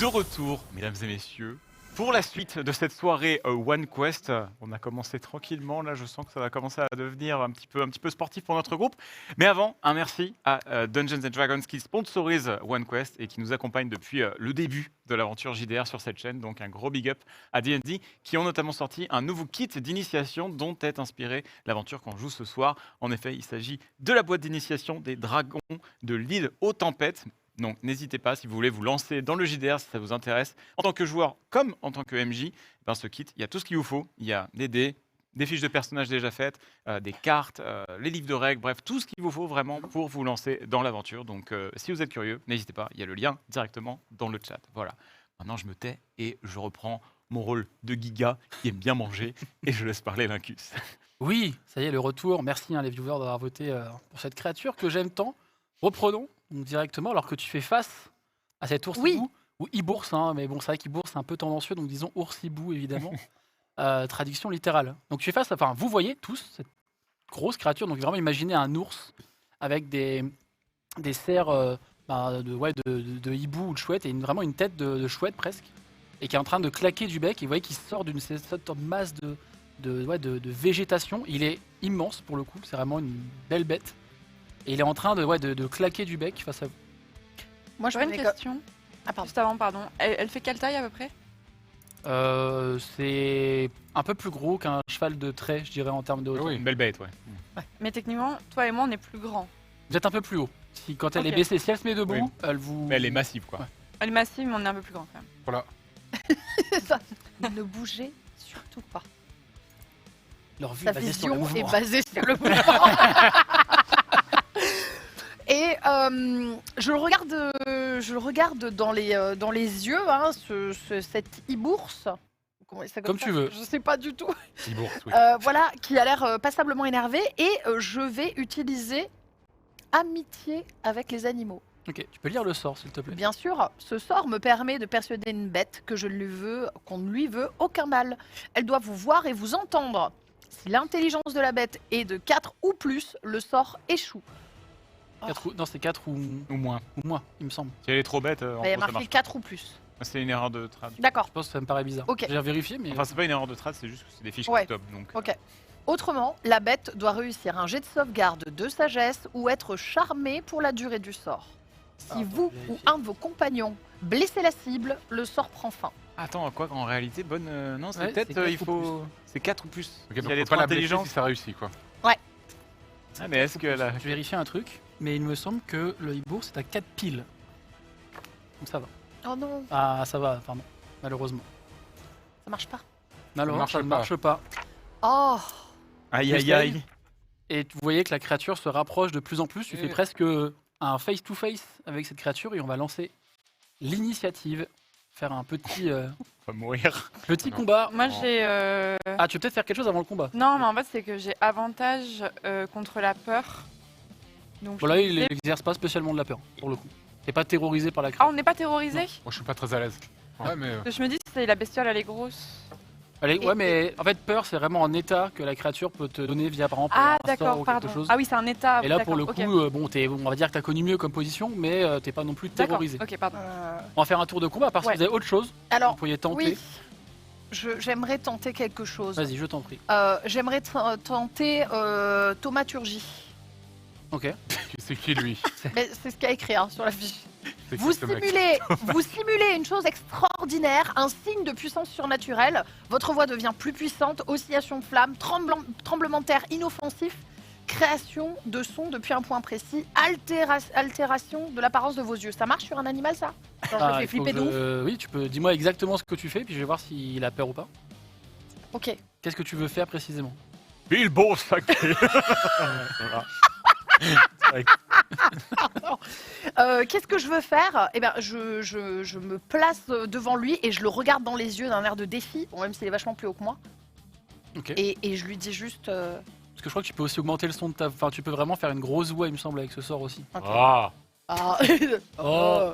de retour, mesdames et messieurs, pour la suite de cette soirée One Quest. On a commencé tranquillement, là je sens que ça va commencer à devenir un petit peu sportif pour notre groupe. Mais avant, un merci à Dungeons & Dragons qui sponsorise One Quest et qui nous accompagne depuis le début de l'aventure JDR sur cette chaîne. Donc un gros big up à D&D qui ont notamment sorti un nouveau kit d'initiation dont est inspirée l'aventure qu'on joue ce soir. En effet, il s'agit de la boîte d'initiation des dragons de l'île aux tempêtes. Donc n'hésitez pas si vous voulez vous lancer dans le JDR si ça vous intéresse. En tant que joueur comme en tant que MJ, ben ce kit, il y a tout ce qu'il vous faut. Il y a des dés, des fiches de personnages déjà faites, des cartes, les livres de règles, bref, tout ce qu'il vous faut vraiment pour vous lancer dans l'aventure. Donc si vous êtes curieux, n'hésitez pas, il y a le lien directement dans le chat. Voilà. Maintenant je me tais et je reprends mon rôle de Giga qui aime bien manger et je laisse parler Lincus. Oui, ça y est, le retour. Merci les viewers d'avoir voté pour cette créature que j'aime tant. Reprenons donc, directement alors que tu fais face à cet ours hibou, ou Ibours, hein, mais bon, c'est vrai qu'Ibours c'est un peu tendancieux, donc disons ours hibou évidemment. Traduction littérale. Donc tu fais face, enfin vous voyez tous cette grosse créature, donc vraiment imaginez un ours avec des serres de hibou ou de chouette et vraiment une tête de chouette presque, et qui est en train de claquer du bec, et vous voyez qu'il sort d'une sorte de masse de végétation. Il est immense pour le coup, c'est vraiment une belle bête. Et il est en train de claquer du bec face à vous. Moi, j'aurais une question. Ah, pardon. Juste avant, pardon. Elle fait quelle taille à peu près? C'est un peu plus gros qu'un cheval de trait, je dirais, en termes de hauteur. Oui, une belle bête, ouais. Mais techniquement, toi et moi, on est plus grands. Vous êtes un peu plus haut. Quand elle est baissée, si elle se met debout, elle vous... Mais elle est massive, quoi. Ouais. Elle est massive, mais on est un peu plus grand quand même. Voilà. Ne bougez surtout pas. Leur vue Sa est basée sur le vision est mouvement. basée sur le mouvement. Et je le regarde dans les yeux, hein, cet Ibours. Comment il s'appelle Comme ça tu veux. Je sais pas du tout. Ibours, oui. Voilà, qui a l'air passablement énervé. Et je vais utiliser amitié avec les animaux. Ok, tu peux lire le sort, s'il te plaît. Bien sûr, ce sort me permet de persuader une bête qu'on ne lui veut aucun mal. Elle doit vous voir et vous entendre. Si l'intelligence de la bête est de 4 ou plus, le sort échoue. Non, c'est 4 ou moins. Il me semble. Si elle est trop bête, en Il y a gros, ça marqué marche. 4 ou plus. C'est une erreur de trad. D'accord. Je pense que ça me paraît bizarre. Ok. J'ai vérifié, mais... Enfin, c'est pas une erreur de trad, c'est juste que c'est des fiches Ouais. top. Donc, Ok. Autrement, la bête doit réussir un jet de sauvegarde de sagesse ou être charmée pour la durée du sort. Si vous ou un de vos compagnons blessez la cible, le sort prend fin. Attends, quoi qu'en réalité, bonne. Non, c'est Ouais, peut-être. c'est 4 Il ou faut. C'est 4 ou plus. Ok, Si donc elle est faut pas trop la blesser intelligente. si ça réussit, quoi. Ah, mais est-ce qu'elle a. Je vérifie un truc, mais il me semble que le Ibours c'est à 4 piles. Donc ça va. Oh non, Ah, ça va, pardon. Malheureusement. ça marche pas. Malheureusement, ça ne marche pas. Oh, Aïe, aïe, aïe. Et vous voyez que la créature se rapproche de plus en plus. Tu fais presque un face-to-face avec cette créature et on va lancer l'initiative. Faire un petit, On va mourir. petit Non. combat. Moi, j'ai. Ah, tu veux peut-être faire quelque chose avant le combat. Non, mais en fait, c'est que j'ai avantage contre la peur. Donc, Bon, là, il sais- n'exerce pas spécialement de la peur, pour le coup. T'es pas terrorisé par la Ah, créature. on n'est pas terrorisé? Moi, je suis pas très à l'aise. Ouais, mais. Je me dis que la bestiole, elle est grosse. Allez, ouais, mais en fait, peur, c'est vraiment un état que la créature peut te donner via, par exemple, Ah, un sort d'accord, ou pardon. quelque chose. Ah oui, c'est un état. Et là, pour le d'accord, coup, ok. bon, on va dire que t'as connu mieux comme position, mais t'es pas non plus D'accord, terrorisé. ok, pardon. On va faire un tour de combat, parce que Ouais. vous avez autre chose. alors Vous pourriez tenter. oui, j'aimerais tenter quelque chose. Vas-y, je t'en prie. J'aimerais tenter thaumaturgie. Ok. C'est qui, lui? Mais c'est ce qu'il y a écrit hein, sur la fiche. C'est qui, Vous ce mec simulez une chose extraordinaire, un signe de puissance surnaturelle. Votre voix devient plus puissante, oscillation de flamme, tremblement de terre inoffensif, création de son depuis un point précis, altération de l'apparence de vos yeux. Ça marche sur un animal, ça? Genre, je le fais il faut flipper de que ouf. Oui, tu peux. Dis-moi exactement ce que tu fais, puis je vais voir s'il a peur ou pas. Ok. Qu'est-ce que tu veux faire précisément? Bilbo sacré. Qu'est-ce que je veux faire? Eh ben, je me place devant lui et je le regarde dans les yeux d'un air de défi, bon, même s'il est vachement plus haut que moi. Ok. Et je lui dis juste... Parce que je crois que tu peux aussi augmenter le son de ta. Enfin, tu peux vraiment faire une grosse voix, il me semble, avec ce sort aussi. ok. Ah. Ah, Oh.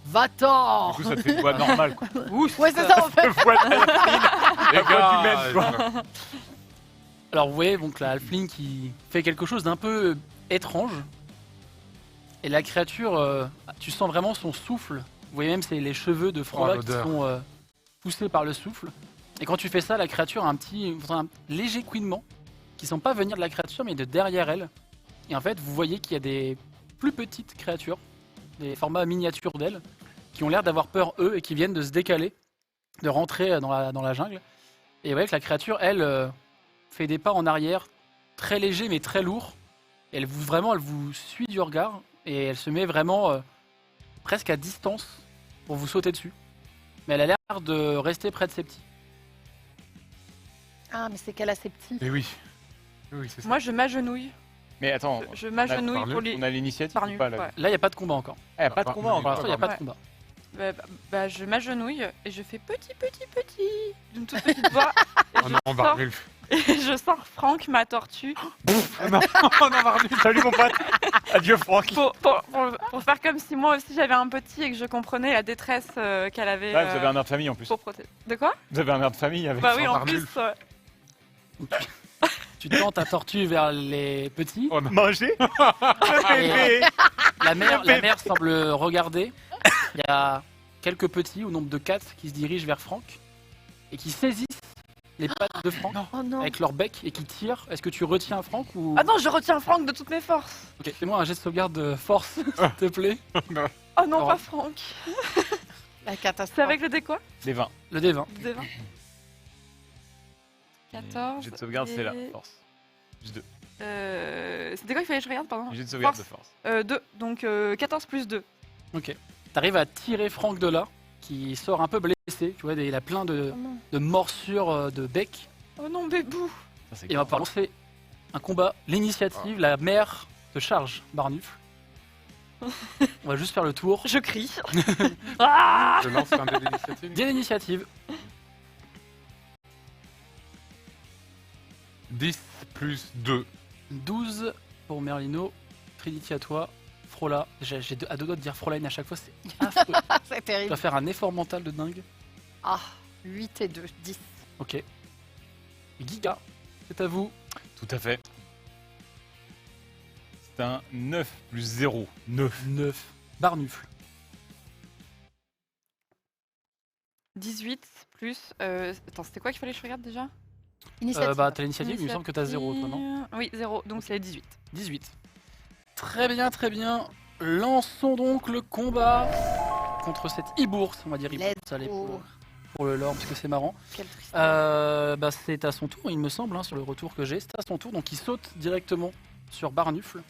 va-t'en! Du coup, ça te fait une voix normale, quoi. Ouais, c'est ça en fait. Voix de la Les voix humaine, quoi. Alors, vous voyez donc la halfling qui fait quelque chose d'un peu étrange. Et la créature, tu sens vraiment son souffle Vous voyez même, c'est les cheveux de Frola qui l'odeur. sont poussés par le souffle. Et quand tu fais ça, la créature a un léger couinement qui ne semble pas venir de la créature, mais de derrière elle. Et en fait, vous voyez qu'il y a des plus petites créatures, des formats miniatures d'elles, qui ont l'air d'avoir peur eux et qui viennent de se décaler, de rentrer dans la jungle. Et vous voyez que la créature, elle, fait des pas en arrière, très légers mais très lourds. Elle vous suit du regard et elle se met vraiment presque à distance pour vous sauter dessus. Mais elle a l'air de rester près de ses petits. Ah, mais c'est qu'elle a ses petits. Et oui. Oui, c'est ça. Moi, je m'agenouille. Mais attends, Je m'agenouille par pour nu, les. on a l'initiative Par ou nu, pas là ouais. Là, il n'y a pas de combat encore. Il n'y a pas de Par- combat Pour encore. l'instant, il n'y a pas Ouais. de combat. Je m'agenouille et je fais petit, d'une toute petite voix. Et Oh non, je, sors, Barnulf. et je sors Franck, ma tortue, Oh non, Barnulf. Salut mon pote. Adieu Franck. pour faire comme si moi aussi j'avais un petit et que je comprenais la détresse qu'elle avait. Ouais, vous avez un air de famille en plus. pour protéger. De quoi? Vous avez un air de famille avec Bah ça. oui, en Barnulf. plus. Tu tends ta tortue vers les petits. Oh non. Manger. Et, la mère semble regarder. Il y a quelques petits, au nombre de 4, qui se dirigent vers Franck et qui saisissent les pattes de Franck Oh non. avec leur bec et qui tirent. Est-ce que tu retiens Franck ou... Ah non, je retiens Franck de toutes mes forces. Ok, fais-moi un jet de sauvegarde de force, s'il te plaît. Oh non, Oh. pas Franck. La catastrophe. C'est avec le dé quoi? Des 20. Le D20. Le dé 20. 14. Jet de sauvegarde, c'est là. et- Force. Juste 2. C'était quoi qu'il fallait que je regarde, pardon? Jet de sauvegarde de Force. force. 2, donc 14 plus 2. Ok. T'arrives à tirer Franck de là, qui sort un peu blessé. Tu vois, il a plein Oh non. de morsures de bec. Oh non, bébou. Ça, c'est Et on va cool. lancer un combat. L'initiative, la mère te charge, Barnufle. On va juste faire le tour. Je crie. Ah Je lance un dé d'initiative. Dès l'initiative, 10 plus 2. 12 pour Merlino, Trinity à toi, Frola. J'ai à deux doigts de dire Froline à chaque fois, c'est affreux. C'est Tu terrible. dois faire un effort mental de dingue. Ah, 8 et 2, 10. Ok. Et Giga, c'est à vous. Tout à fait. C'est un 9 plus 0. 9. 9. Barnufle. 18 plus. Attends, c'était quoi qu'il fallait que je regarde déjà? Initiative. Bah, t'as l'initiative, il me semble que t'as 0, toi, non? Oui, 0, donc c'est 18. 18. Très bien, très bien. Lançons donc le combat contre cette e-bourse. On va dire e-bourse, Let's allez, go. pour le lore, parce que c'est marrant. Quelle tristesse. Bah, c'est à son tour, il me semble, hein, sur le retour que j'ai. C'est à son tour, donc il saute directement sur Barnufle.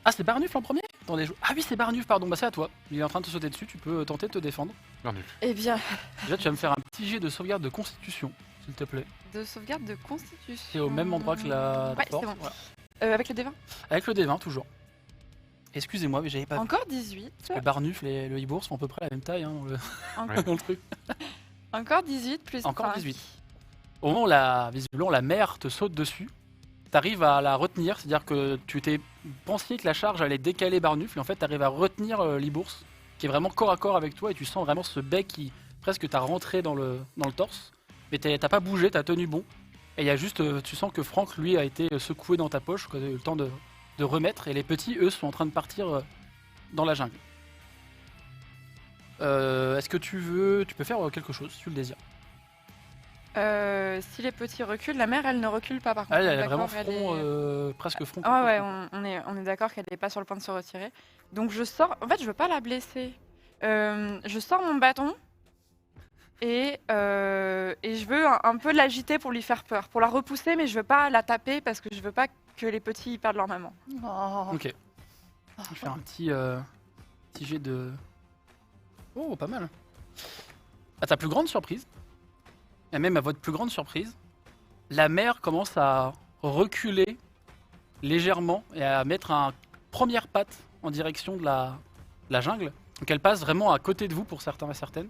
Ah, c'est Barnufle en premier? Attendez, ah oui, c'est Barnufle, pardon. Bah, c'est à toi. Il est en train de te sauter dessus, tu peux tenter de te défendre. Barnulf. Eh bien, Déjà, tu vas me faire un petit jet de sauvegarde de constitution, s'il te plaît. de sauvegarde de constitution. C'est au même endroit que la Ouais, force. c'est bon. Voilà. Avec le D20. Avec le D20, toujours. Excusez-moi, mais j'avais pas vu. Encore 18. Le Barnufle et le e-bourse sont à peu près la même taille hein, En- dans le truc. Encore 18 plus Encore 5. 18. Au moment où visiblement la mer te saute dessus, t'arrives à la retenir, c'est-à-dire que tu t'es pensé que la charge allait décaler Barnufle, et en fait t'arrives à retenir l'e-bourse, qui est vraiment corps à corps avec toi, et tu sens vraiment ce bec qui presque t'a rentré dans le torse, mais t'as pas bougé, t'as tenu bon, et il y a juste, tu sens que Franck lui a été secoué dans ta poche, quoi, t'as eu le temps de remettre, et les petits eux sont en train de partir dans la jungle. Est-ce que tu peux faire quelque chose si tu le désires? Si les petits reculent, la mère elle ne recule pas par contre. Elle on est est vraiment d'accord, elle front, est- presque front. Ah contre ouais, front. on est d'accord qu'elle n'est pas sur le point de se retirer. Donc je sors. En fait, je veux pas la blesser. Je sors mon bâton et je veux un peu l'agiter pour lui faire peur, pour la repousser, mais je veux pas la taper parce que je veux pas que les petits perdent leur maman. Oh. Ok. Je vais faire un petit jet de... Oh, pas mal. À ta plus grande surprise, et même à votre plus grande surprise, la mer commence à reculer légèrement et à mettre une première patte en direction de la jungle. Donc elle passe vraiment à côté de vous pour certains et certaines.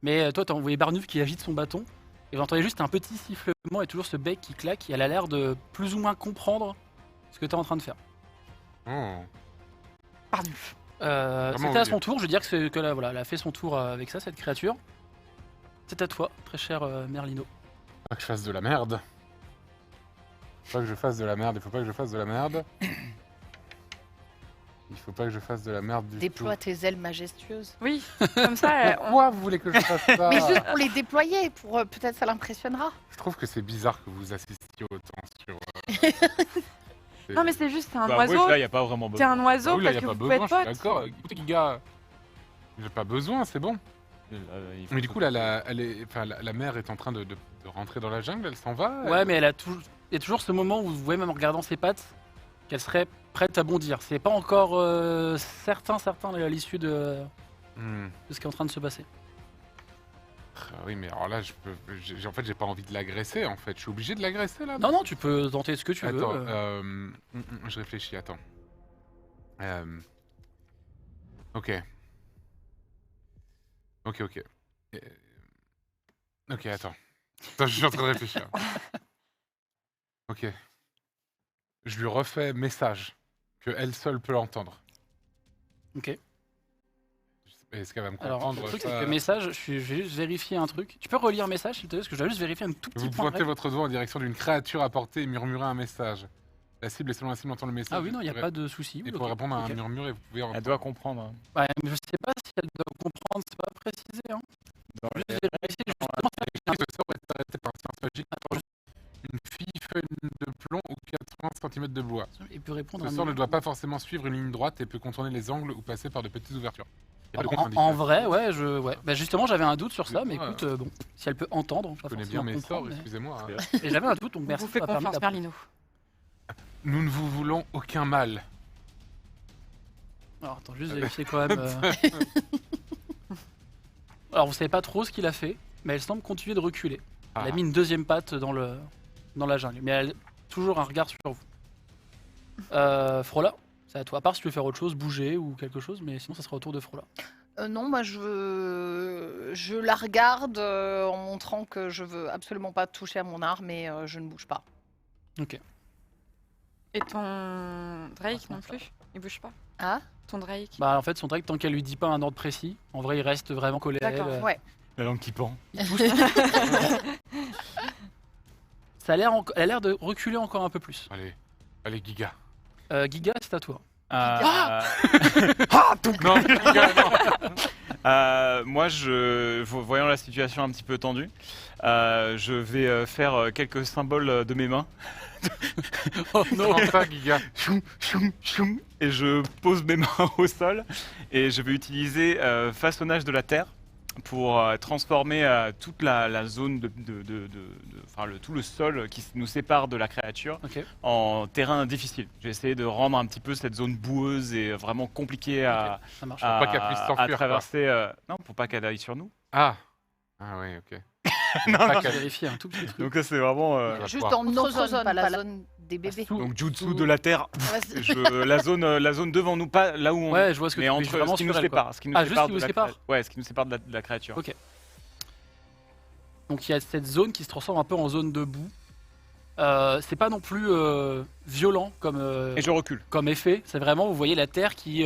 Mais toi, tu as envoyé Barnuf qui agite son bâton. Et vous entendez juste un petit sifflement et toujours ce bec qui claque. Et elle a l'air de plus ou moins comprendre ce que tu es en train de faire. Oh. Barnuf. C'était à son tour, je veux dire que là, voilà, elle a fait son tour avec ça, cette créature. C'est à toi, très cher Merlino. Faut pas que je fasse de la merde. Faut pas que je fasse de la merde, il faut pas que je fasse de la merde. Il faut pas que je fasse de la merde du Déploie tout. tes ailes majestueuses. Oui, comme ça, Pourquoi vous voulez que je fasse ça Mais juste pour les déployer, pour peut-être ça l'impressionnera. Je trouve que c'est bizarre que vous assistiez autant sur... Non, mais c'est juste, c'est un Bah, oiseau. ouais, là, il n'y a pas vraiment T'es besoin. un oiseau Ah oui, là, parce y a que pas vous pouvez besoin, être je suis potes. d'accord. Écoutez, Giga, j'ai pas besoin, c'est bon. Mais du coup, là, la mère est en train de rentrer dans la jungle, elle s'en va Ouais, mais il y a toujours ce moment où vous voyez, même en regardant ses pattes, qu'elle serait prête à bondir. C'est pas encore certain à l'issue de ce qui est en train de se passer. Oui, mais alors là, en fait, j'ai pas envie de l'agresser, en fait. Je suis obligé de l'agresser, là Non, tu peux tenter ce que tu Attends, veux. je réfléchis, attends. Ok. Ok. Ok, attends. Attends, je suis en train de réfléchir. Ok. Je lui refais message que elle seule peut l'entendre. Ok. Est-ce qu'elle va me Alors, comprendre le truc, ça c'est que le message, je vais juste vérifier un truc. Tu peux relire le message, s'il te plaît, parce que je dois juste vérifier un tout petit Vous point. pointez votre doigt en direction d'une créature à portée et murmurez un message. La cible est selon la cible entend le message. Ah oui, non, il n'y a pas de souci. Et Ok, pour répondre à un ok. murmure, vous pouvez Elle doit comprendre. Ouais, mais je sais pas si elle doit comprendre, c'est pas précisé. Hein. Dans les- Juste vérifier, justement, Ce sort est arrêté par un science magique. Une fille, feuille de plomb ou 80 cm de bois. il peut répondre à Ce un sort ne numéro. doit pas forcément suivre une ligne droite et peut contourner les angles ou passer par de petites ouvertures. Il y a pas de En contre-indication. vrai, ouais. Bah justement, j'avais un doute sur ça, mais Ouais. écoute, bon, si elle peut entendre, Je pas connais forcément bien mes comprendre, sorts, mais- excusez-moi. hein. Et j'avais un doute, donc On merci. vous fait ça m'a permis confiance, d'apprendre. Merlino. Nous ne vous voulons aucun mal. Alors, attends, juste vérifier quand même. Alors, vous savez pas trop ce qu'il a fait, mais elle semble continuer de reculer. Elle a Ah. mis une deuxième patte dans la jungle, mais elle a toujours un regard sur vous. Frola, c'est à toi. À part si tu veux faire autre chose, bouger ou quelque chose, mais sinon, ça sera au tour de Frola. Non, moi je la regarde en montrant que je veux absolument pas toucher à mon arme et je ne bouge pas. Ok. Et ton Drake Ah, non ça. plus Il bouge pas Ah, Ton Drake Bah, en fait, son Drake, tant qu'elle lui dit pas un ordre précis, en vrai, il reste vraiment collé à elle. D'accord, ouais. La langue qui pend. Ça a l'air elle a l'air de reculer encore un peu plus. Allez, Giga. Giga, c'est à toi. Non, Giga, non. Moi, voyant la situation un petit peu tendue, je vais faire quelques symboles de mes mains. Oh non. Comment ça, Giga? Choum, choum, choum, et je pose mes mains au sol et je vais utiliser façonnage de la terre pour transformer toute la zone tout le sol qui nous sépare de la créature Ok. en terrain difficile. J'ai essayé de rendre un petit peu cette zone boueuse et vraiment compliquée à, Ça marche. à, pas qu'elle puisse s'enfuir, à quoi. traverser. Non, pour pas qu'elle aille sur nous. Ah oui, ok. Non, Pas non, Je qu'elle- vais vérifier un tout petit truc. Donc ça, c'est vraiment va Juste pouvoir. dans notre zone, pas la zone des bébés. Sous- donc jutsu sous- de la terre. La zone devant nous, pas là où on. Ouais, je vois ce que mais tu veux entre dire, vraiment ce qui nous sur elle, quoi. sépare, ce qui nous Ah, juste sépare ce qui de vous la sépare. ouais, ce qui nous sépare de la créature. Ok. Donc il y a cette zone qui se transforme un peu en zone de boue. C'est pas non plus violent Et je recule. comme effet. C'est vraiment, vous voyez la terre qui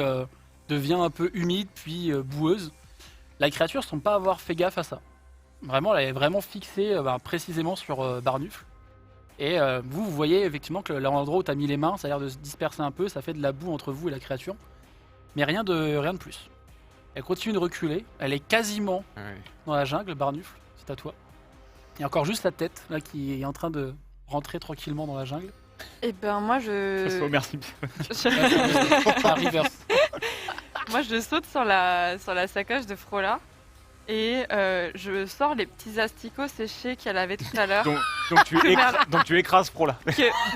devient un peu humide puis boueuse. La créature semble pas avoir fait gaffe à ça. Vraiment, elle est vraiment fixée précisément sur Barnufle. Et vous voyez effectivement que l'endroit où tu as mis les mains, ça a l'air de se disperser un peu, ça fait de la boue entre vous et la créature. Mais rien de plus. Elle continue de reculer, elle est quasiment Ouais. dans la jungle, Barnufle, c'est à toi. Il y a encore juste sa tête là qui est en train de rentrer tranquillement dans la jungle. Et ben moi Merci. La reverse. Moi je saute sur la sacoche de Frola et je sors les petits asticots séchés qu'elle avait tout à l'heure. Donc tu écrases Frola.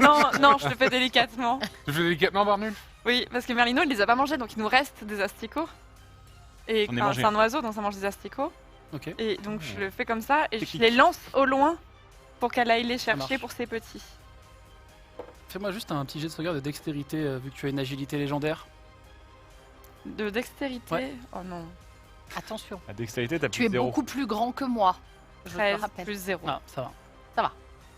Non, je le fais délicatement. Tu fais délicatement, Barnul? Oui, parce que Merlino il les a pas mangés donc il nous reste des asticots. Et J'en ai enfin, mangé c'est un oiseau donc ça mange des asticots. Ok. Et donc je le fais comme ça et je Technique. les lance au loin pour qu'elle aille les chercher marche. pour ses petits. Fais-moi juste un petit jet de sauvegarde de dextérité vu que tu as une agilité légendaire. De dextérité Ouais. Oh non. Attention, La dextérité, t'as tu es plus 0. beaucoup plus grand que moi. Je te 13 rappelle. plus 0. Ah, ça va. Ça va.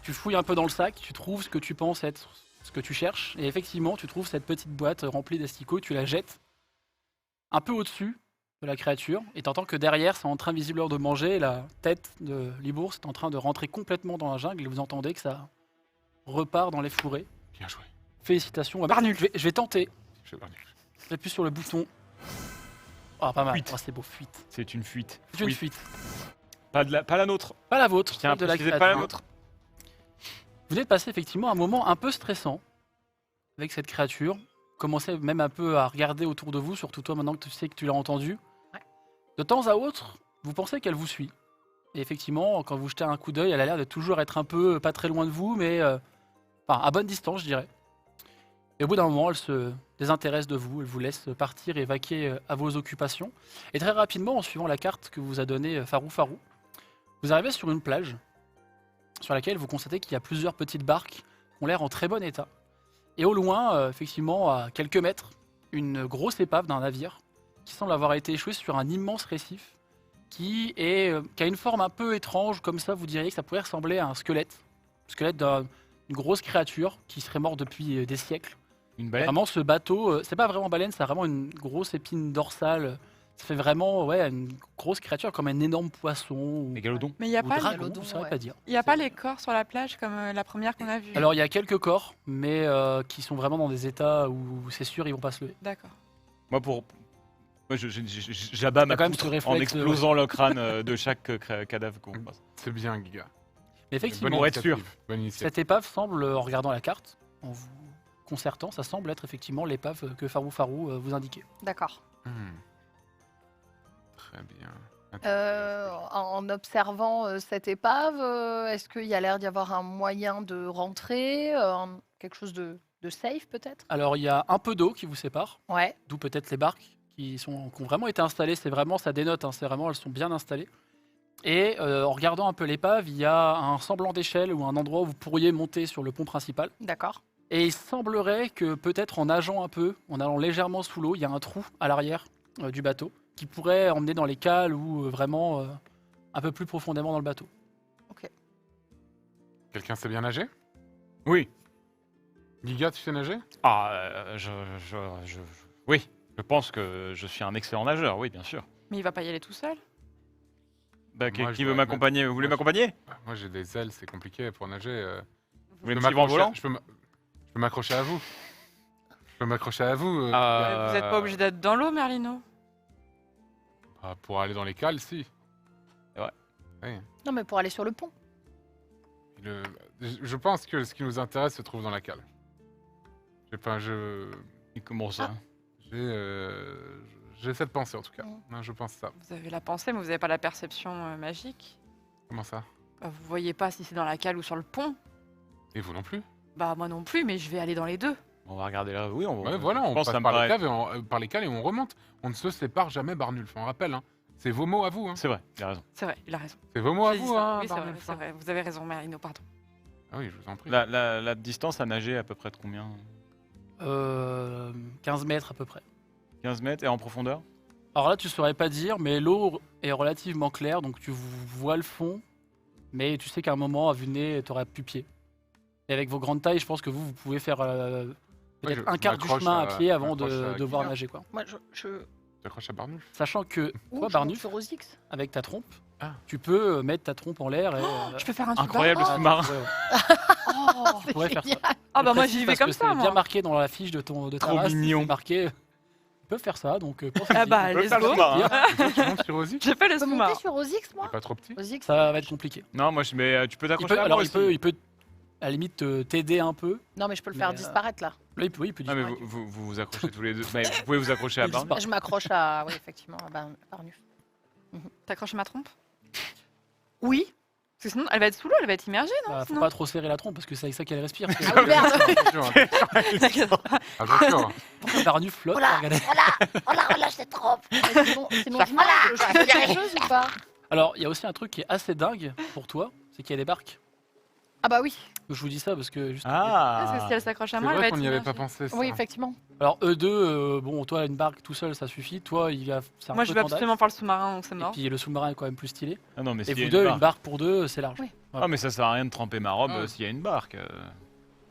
Tu fouilles un peu dans le sac, tu trouves ce que tu penses être ce que tu cherches, et effectivement, tu trouves cette petite boîte remplie d'asticots, tu la jettes un peu au-dessus de la créature, et t'entends que derrière, c'est en train visiblement de manger, et la tête de Libourg est en train de rentrer complètement dans la jungle, et vous entendez que ça repart dans les fourrés. Bien joué. Félicitations. Barnul. Je vais tenter. Je fais Barnul. J'appuie sur le bouton. Ah, pas mal. Fuite. Oh, c'est beau, fuite. C'est une fuite. C'est une fuite. Pas la nôtre. Pas la vôtre, Je tiens à celle de la préciser, pas la créature. nôtre. Vous venez de passer effectivement un moment un peu stressant avec cette créature. Commencez même un peu à regarder autour de vous, surtout toi maintenant que tu sais que tu l'as entendu. Ouais. De temps à autre, vous pensez qu'elle vous suit. Et effectivement, quand vous jetez un coup d'œil, elle a l'air de toujours être un peu pas très loin de vous, mais enfin, à bonne distance, je dirais. Et au bout d'un moment, elle se désintéresse de vous, elle vous laisse partir et vaquer à vos occupations. Et très rapidement, en suivant la carte que vous a donnée Farou Farou, vous arrivez sur une plage sur laquelle vous constatez qu'il y a plusieurs petites barques qui ont l'air en très bon état. Et au loin, effectivement, à quelques mètres, une grosse épave d'un navire qui semble avoir été échouée sur un immense récif qui a une forme un peu étrange, comme ça vous diriez que ça pourrait ressembler à un squelette d'une grosse créature qui serait morte depuis des siècles. Une baleine. Vraiment, ce bateau, c'est pas vraiment baleine, c'est vraiment une grosse épine dorsale. Ça fait vraiment une grosse créature comme un énorme poisson ou, Mégalodon. Mais il n'y a, ou pas, dragon, Mégalodon, je saurais ouais. pas dire. y a pas les corps sur la plage comme la première qu'on a vue. Alors il y a quelques corps, mais qui sont vraiment dans des états où c'est sûr ils vont pas se lever. D'accord. Moi, j'abats ma quand même poutre ce en réflexe, explosant le crâne de chaque cadavre qu'on passe. C'est bien, Giga. Mais effectivement, Pour être sûr. Bonne initiative. cette épave semble, en regardant la carte, en vous concertant, ça semble être effectivement l'épave que Farou Farou vous indiquait. D'accord. Hmm. Très bien. En observant cette épave, est-ce qu'il y a l'air d'y avoir un moyen de rentrer, quelque chose de safe peut-être? Alors il y a un peu d'eau qui vous sépare, Ouais, d'où peut-être les barques qui ont vraiment été installées. C'est vraiment, ça dénote, c'est vraiment, elles sont bien installées. Et en regardant un peu l'épave, il y a un semblant d'échelle ou un endroit où vous pourriez monter sur le pont principal. d'accord. Et il semblerait que peut-être en nageant un peu, en allant légèrement sous l'eau, il y a un trou à l'arrière du bateau qui pourrait emmener dans les cales ou vraiment un peu plus profondément dans le bateau. Quelqu'un sait bien nager? Oui. Giga, tu sais nager? Oui. Je pense que je suis un excellent nageur, oui, bien sûr. Mais il va pas y aller tout seul. Bah, Moi, qui je veut dois m'accompagner? Vous voulez m'accompagner? Moi, j'ai des ailes, c'est compliqué pour nager. Vous voulez Je me peux suivre en m'accrocher- volant? je peux m'accrocher à vous. Je peux m'accrocher à vous. Vous n'êtes pas obligé d'être dans l'eau, Merlino. Pour aller dans les cales, si. Non, mais pour aller sur le pont. Je pense que ce qui nous intéresse se trouve dans la cale. Et comment ça? J'ai cette pensée en tout cas. Mm. Non, je pense ça. Vous avez la pensée, mais vous n'avez pas la perception magique. Comment ça? Bah, vous voyez pas si c'est dans la cale ou sur le pont. Et vous non plus? Bah moi non plus, mais je vais aller dans les deux. On va regarder là. Oui, Ouais, voilà, je on pense passe que ça me par les, paraît. par les cales et on remonte. On ne se sépare jamais, Barnulf. On rappelle, hein. C'est vos mots à vous. Hein. C'est vrai, il a raison. C'est vrai, il a raison. C'est vos mots à J'ai dit vous, ça. hein, Oui, c'est vrai, Barnulf, c'est hein. vrai. Vous avez raison, Merlino, pardon. Ah oui, je vous en prie. La distance à nager à peu près de combien? 15 mètres à peu près. 15 mètres et en profondeur? Alors là, tu ne saurais pas dire, mais l'eau est relativement claire, donc tu vois le fond, mais tu sais qu'à un moment, à vue de nez, tu auras plus pied. Et avec vos grandes tailles, je pense que vous pouvez faire peut-être un quart du m'accroche chemin à pied je avant de m'accroche à devoir Giga. nager, quoi. Moi, je... J'accroche à Barnulf. Sachant que Ouh, toi, je Barnulf, monte sur Ozix. avec ta trompe, Ah. tu peux mettre ta trompe en l'air et... Je peux faire un truc Incroyable barrant. sous-marin. ouais, ouais. Oh, Tu pourrais faire ça. Ah bah Je moi précise j'y vais parce comme que ça, c'est bien moi. marqué dans la fiche de ta Trop race, mignon. c'est marqué... Ils peuvent faire ça, donc Ah bah On peut let's faire le go. sous-marin. Et toi, tu montes sur Ozzy? J'ai fait le Je peux monter sous-marin. sur Ozix, T'es moi? pas trop petit? Ozix, ça va être compliqué. Non, moi, tu peux t'accrocher à Alors moi il aussi. peut à la limite t'aider un peu. Non, mais je peux le Mais, faire disparaître, là. Là, il peut Ah, mais disparaître. vous accrochez tous les deux. Mais vous pouvez vous accrocher à Il Barney. disparaît. Je m'accroche à... Oui, effectivement, à Barnuf. T'accroches ma trompe? Oui. Parce que sinon elle va être sous l'eau, elle va être immergée, non? Bah, faut sinon pas trop serrer la trompe parce que c'est avec ça qu'elle respire. Ah oui, merde. Attention, hein. Attention. Pourquoi Barnuf flotte Voilà. regardez. On la relâche cette trompe. Sinon, je fais quelque chose ou pas? Alors, il y a aussi un truc qui est assez dingue pour toi, c'est qu'il y a des barques. Ah bah oui. Je vous dis ça parce que juste. Parce que Ah si elle s'accroche à C'est moi, elle va vrai être qu'on n'y avait immergée. pas pensé. Ça. Oui, effectivement. Alors eux deux, bon, toi une barque tout seul ça suffit. Toi, c'est un Moi peu je vais tendace. absolument faire le sous-marin, donc c'est Et mort. puis le sous-marin est quand même plus stylé. Ah non, mais Et s'il y a vous deux, barque. une barque pour deux, c'est large. Oui. Ah, mais ça sert à rien de tremper ma robe Ah. s'il y a une barque.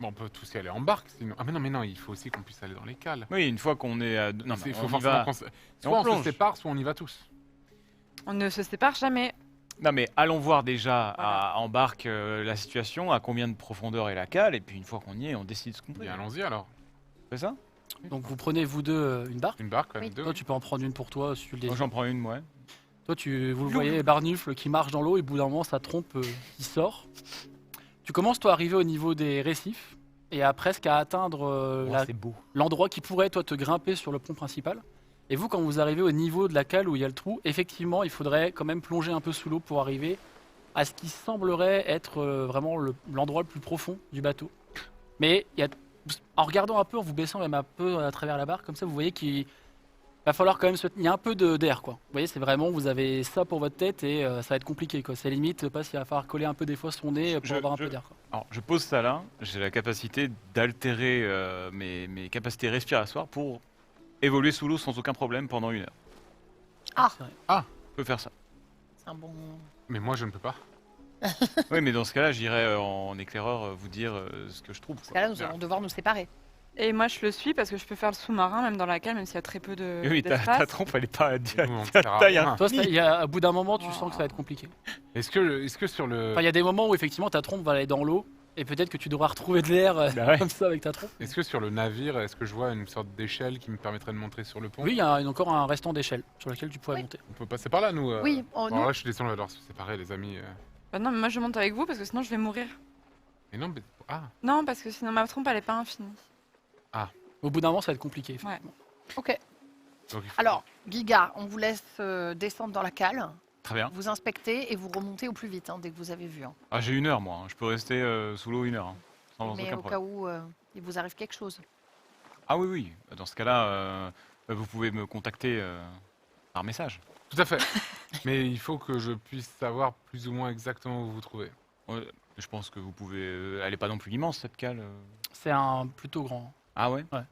Bon, on peut tous y aller en barque, sinon. Ah, mais non, il faut aussi qu'on puisse aller dans les cales. Oui, une fois qu'on est à... Non, Il mais faut on y forcément va. qu'on se... on Soit on se plonge. sépare, soit on y va tous. On ne se sépare jamais. Non, mais allons voir déjà Voilà. en barque la situation, à combien de profondeur est la cale, et puis une fois qu'on y est, on décide ce qu'on fait. Bien, allons-y alors. C'est ça? Donc vous prenez vous deux une barque. Une barque, quand Oui. même, deux. Toi, tu peux en prendre une pour toi si tu le Moi, désires. j'en prends une, moi. Toi, vous le voyez, Barnufle qui marche dans l'eau et au bout d'un moment, sa trompe qui sort. Tu commences, toi, à arriver au niveau des récifs et à presque à atteindre C'est beau. l'endroit qui pourrait, toi, te grimper sur le pont principal. Et vous, quand vous arrivez au niveau de la cale où il y a le trou, effectivement, il faudrait quand même plonger un peu sous l'eau pour arriver à ce qui semblerait être vraiment l'endroit le plus profond du bateau. Mais en regardant un peu, en vous baissant même un peu à travers la barre, comme ça, vous voyez qu'il va falloir quand même il y a un peu d'air, quoi. Vous voyez, c'est vraiment, vous avez ça pour votre tête et ça va être compliqué, quoi. C'est limite, pas s'il va falloir coller un peu des fois son nez pour avoir un peu d'air, quoi. Alors, je pose ça là. J'ai la capacité d'altérer mes capacités respiratoires pour évoluer sous l'eau sans aucun problème pendant 1 heure. Ah. C'est vrai. Je peux faire ça. C'est un bon. Mais moi, je ne peux pas. Oui, mais dans ce cas-là, j'irai en éclaireur vous dire ce que je trouve. Dans ce quoi. cas-là, nous allons devoir nous séparer. Et moi, je le suis parce que je peux faire le sous-marin, même dans la cale, même s'il y a très peu de Oui, ta d'espace. trompe, elle est pas à Nous, on à sert à taille. rien. hein. Toi, au bout d'un moment, tu sens que ça va être compliqué. Est-ce que sur le... Enfin, il y a des moments où effectivement ta trompe va aller dans l'eau et peut-être que tu devras retrouver de l'air Bah ouais. comme ça avec ta trompe. Est-ce que sur le navire, est-ce que je vois une sorte d'échelle qui me permettrait de monter sur le pont? Oui, il y a encore un restant d'échelle sur lequel tu pourrais Oui. monter. On peut passer par là, nous Oui, Alors nous, là, je suis désolé, on va devoir se séparer, les amis. Bah non, mais moi, je monte avec vous parce que sinon, je vais mourir. Mais non, mais... Ah, Non, parce que sinon, ma trompe, elle est pas infinie. Au bout d'un moment, ça va être compliqué. Effectivement. ok. donc il faut- Alors, Giga, on vous laisse descendre dans la cale, Très bien. vous inspectez et vous remontez au plus vite hein, dès que vous avez vu. hein. Ah, j'ai 1 heure, moi. hein. Je peux rester sous l'eau 1 heure. Sans Mais aucun au problème. cas où il vous arrive quelque chose. Ah oui, oui. Dans ce cas-là, vous pouvez me contacter par message. Tout à fait. Mais il faut que je puisse savoir plus ou moins exactement où vous vous trouvez. Ouais, je pense que vous pouvez. Elle est pas non plus immense cette cale. C'est un plutôt grand. Ah ouais. Ouais.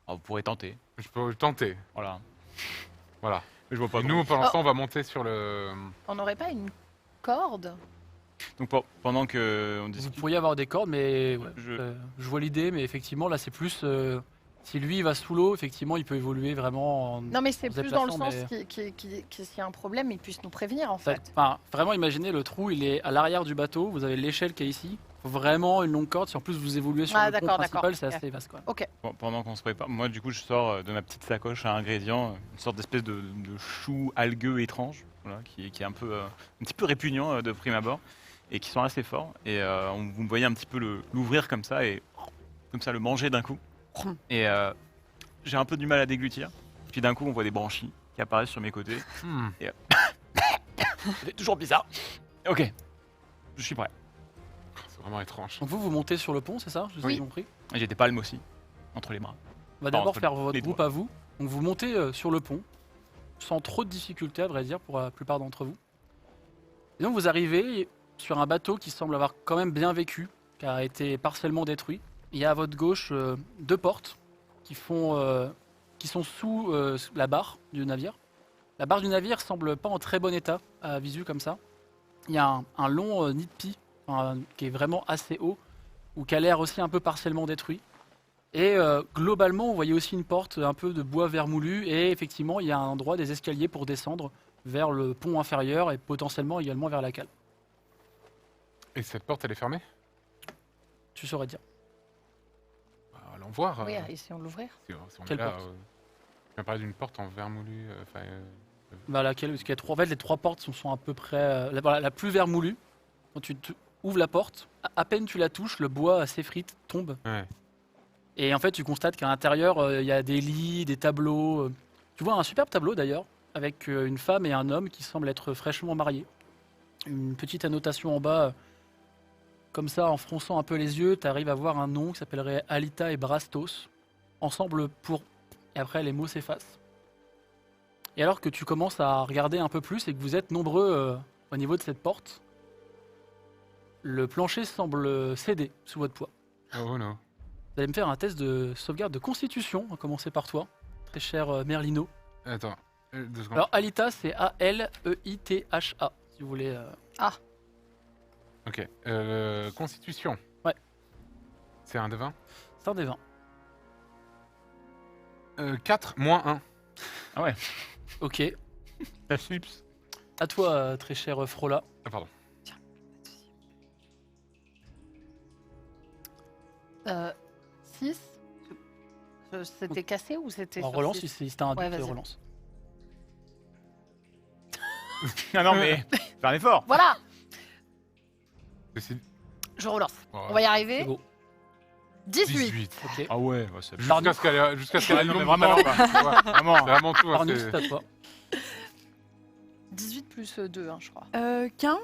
Ah, vous pourrez tenter. Je peux tenter. Voilà. Voilà. Je vois pas. Et trop. nous, pour l'instant, on va monter sur le... On n'aurait pas une corde? Donc pendant que on Vous discute. pourriez avoir des cordes, mais ouais, Je- je vois l'idée, mais effectivement, là, c'est plus. Si lui va sous l'eau, effectivement, il peut évoluer vraiment. Non, mais c'est en se plus dans le déplaçant, sens qu'il y a un problème, il puisse nous prévenir en Ça- fait. Enfin, vraiment, imaginez le trou, il est à l'arrière du bateau. Vous avez l'échelle qui est ici. Faut vraiment une longue corde. Si en plus vous évoluez sur Ah, le pont d'accord, principal, c'est d'accord, assez vaste, quoi. Pendant qu'on se prépare, moi du coup je sors de ma petite sacoche à ingrédients, une sorte d'espèce de chou algueux étrange, voilà, qui est un peu, un petit peu répugnant de prime abord, et qui sont assez forts. Et vous me voyez un petit peu l'ouvrir comme ça et comme ça le manger d'un coup. Et j'ai un peu du mal à déglutir. Puis d'un coup on voit des branchies qui apparaissent sur mes côtés. C'est toujours bizarre. Ok, je suis prêt. C'est vraiment étrange. Donc vous montez sur le pont, c'est ça? Je Oui. ai compris. J'ai des palmes aussi entre les bras. On va Enfin, d'abord entre faire votre les groupe doigts. à vous. Donc vous montez sur le pont, sans trop de difficultés à vrai dire pour la plupart d'entre vous. Et donc vous arrivez sur un bateau qui semble avoir quand même bien vécu, qui a été partiellement détruit. Il y a à votre gauche 2 portes qui sont sous la barre du navire. La barre du navire semble pas en très bon état à visu comme ça. Il y a un long nid de pie qui est vraiment assez haut, ou qui a l'air aussi un peu partiellement détruit. Et globalement, vous voyez aussi une porte un peu de bois vermoulu, et effectivement, il y a un endroit des escaliers pour descendre vers le pont inférieur et potentiellement également vers la cale. Et cette porte, elle est fermée? Tu saurais dire. Bah, allons voir. Oui, essayons de l'ouvrir. Si on est Quelle là, porte tu m'as parlé d'une porte en vermoulu. Bah, laquelle? Parce qu'il y a trois, en fait, les 3 portes sont à peu près. Voilà, la plus vermoulue, quand tu ouvres la porte, à peine tu la touches, le bois s'effrite, tombe. Ouais. Et en fait, tu constates qu'à l'intérieur, il y a des lits, des tableaux. Tu vois un superbe tableau d'ailleurs, avec une femme et un homme qui semblent être fraîchement mariés. Une petite annotation en bas, comme ça, en fronçant un peu les yeux, tu arrives à voir un nom qui s'appellerait Alita et Brastos, ensemble pour. Et après, les mots s'effacent. Et alors que tu commences à regarder un peu plus et que vous êtes nombreux au niveau de cette porte, le plancher semble céder sous votre poids. Oh non. Vous allez me faire un test de sauvegarde de constitution, on va commencer par toi, très cher Merlino. Attends, 2 secondes. Alors Alita, c'est A-L-E-I-T-H-A, si vous voulez. Ok. Constitution. Ouais. C'est un de 20. C'est un des 20. 4 moins 1. Ah ouais. Ok. La chips. À toi, très cher Frola. Ah, pardon. 6. C'était cassé ou c'était... En sur relance, six si c'était un Ouais, doute, vas-y. relance. Ah non, mais fais un effort. Voilà, C'est je relance. Ouais. On va y C'est arriver. beau. 18. Ok. Ah ouais, c'est Jusqu'à ce qu'elle jusqu'à ce qu'elle ait non, mais longuement- vraiment pas. Ouais, Vraiment. c'est vraiment tout. hein, Arnus, c'est- c'est à toi. 18 plus 2, je crois. 15